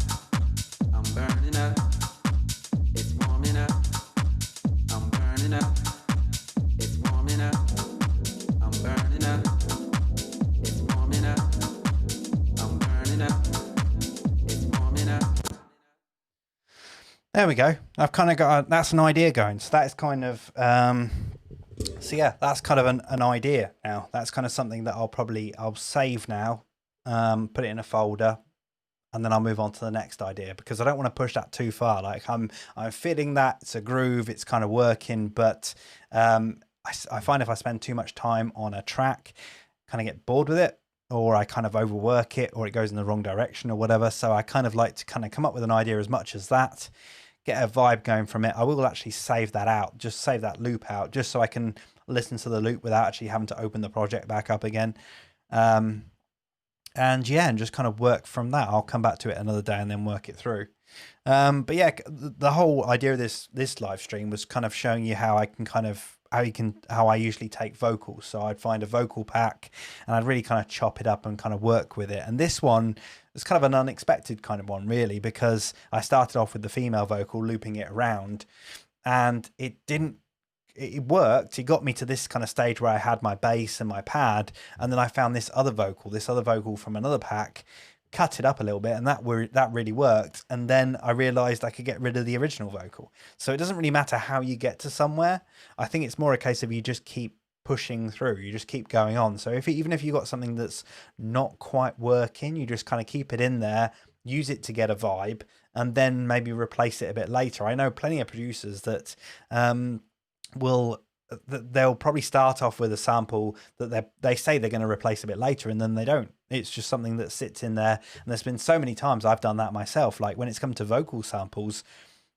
There we go. I've kind of got that's an idea going. So that is kind of so yeah, that's kind of an idea now. That's kind of something that I'll save now, put it in a folder, and then I'll move on to the next idea, because I don't want to push that too far. Like I'm feeling that it's a groove, it's kind of working, but I find if I spend too much time on a track, kind of get bored with it, or I kind of overwork it, or it goes in the wrong direction or whatever. So I kind of like to kind of come up with an idea as much as that, get a vibe going from it. I will actually save that out, just save that loop out, just so I can listen to the loop without actually having to open the project back up again. And yeah, and just kind of work from that. I'll come back to it another day and then work it through. But yeah, the whole idea of this live stream was kind of showing you how I can kind of how I usually take vocals. So I'd find a vocal pack and I'd really kind of chop it up and kind of work with it. And this one was kind of an unexpected kind of one, really, because I started off with the female vocal, looping it around, and it worked. It got me to this kind of stage where I had my bass and my pad, and then I found this other vocal from another pack, cut it up a little bit, and that really worked. And then I realized I could get rid of the original vocal. So it doesn't really matter how you get to somewhere. I think it's more a case of you just keep pushing through, you just keep going on. So even if you've got something that's not quite working, you just kind of keep it in there, use it to get a vibe, and then maybe replace it a bit later. I know plenty of producers that they'll probably start off with a sample that they say they're going to replace a bit later, and then they don't. It's just something that sits in there. And there's been so many times I've done that myself. Like when it's come to vocal samples,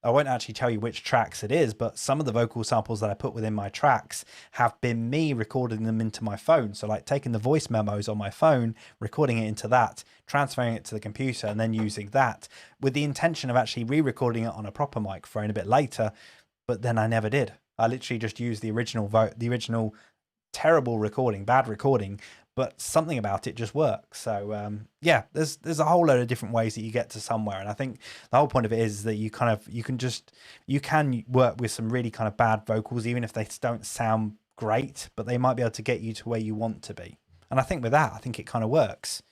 I won't actually tell you which tracks it is, but some of the vocal samples that I put within my tracks have been me recording them into my phone. So like taking the voice memos on my phone, recording it into that, transferring it to the computer, and then using that with the intention of actually re-recording it on a proper microphone a bit later. But then I never did. I literally just used the original terrible recording, bad recording, but something about it just works. So yeah, there's a whole load of different ways that you get to somewhere. And I think the whole point of it is that you can work with some really kind of bad vocals, even if they don't sound great, but they might be able to get you to where you want to be. And I think with that, I think it kind of works.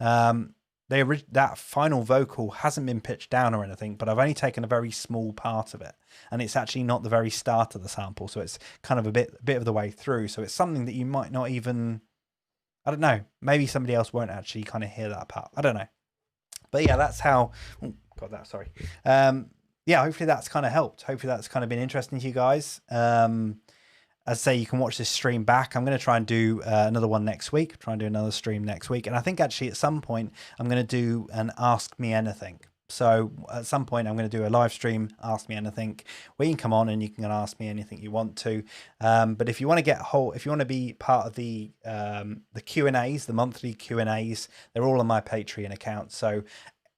That final vocal hasn't been pitched down or anything, but I've only taken a very small part of it, and it's actually not the very start of the sample, so it's kind of a bit of the way through. So it's something that you might not even, I don't know, maybe somebody else won't actually kind of hear that part. I don't know, but yeah, that's how. Oh, got that. Sorry. Yeah, hopefully that's kind of helped. Hopefully that's kind of been interesting to you guys. As I say, you can watch this stream back. I'm going to try and do another one next week. Try and do another stream next week. And I think actually at some point I'm going to do an Ask Me Anything. So at some point I'm going to do a live stream, Ask Me Anything, where you can come on and you can ask me anything you want to. But if you want to be part of the Q&As, the monthly Q&As, they're all on my Patreon account. So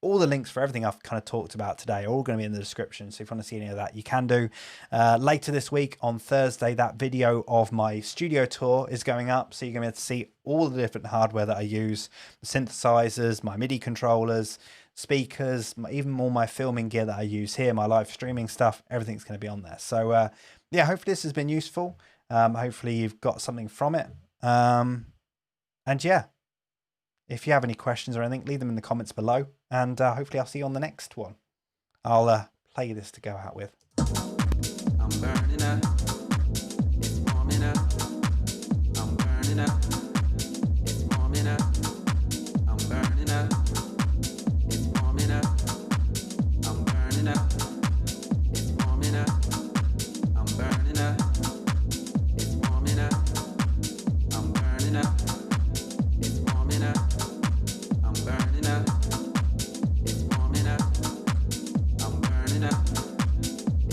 all the links for everything I've kind of talked about today are all going to be in the description. So if you want to see any of that, you can do. Later this week on Thursday, that video of my studio tour is going up. So you're going to be able to see all the different hardware that I use, the synthesizers, my MIDI controllers, speakers, even all my filming gear that I use here, my live streaming stuff, everything's going to be on there. So yeah, hopefully this has been useful. Hopefully you've got something from it. And yeah, if you have any questions or anything, leave them in the comments below. And hopefully I'll see you on the next one. I'll play this to go out with. I'm burning up. It's warming up. I'm burning up.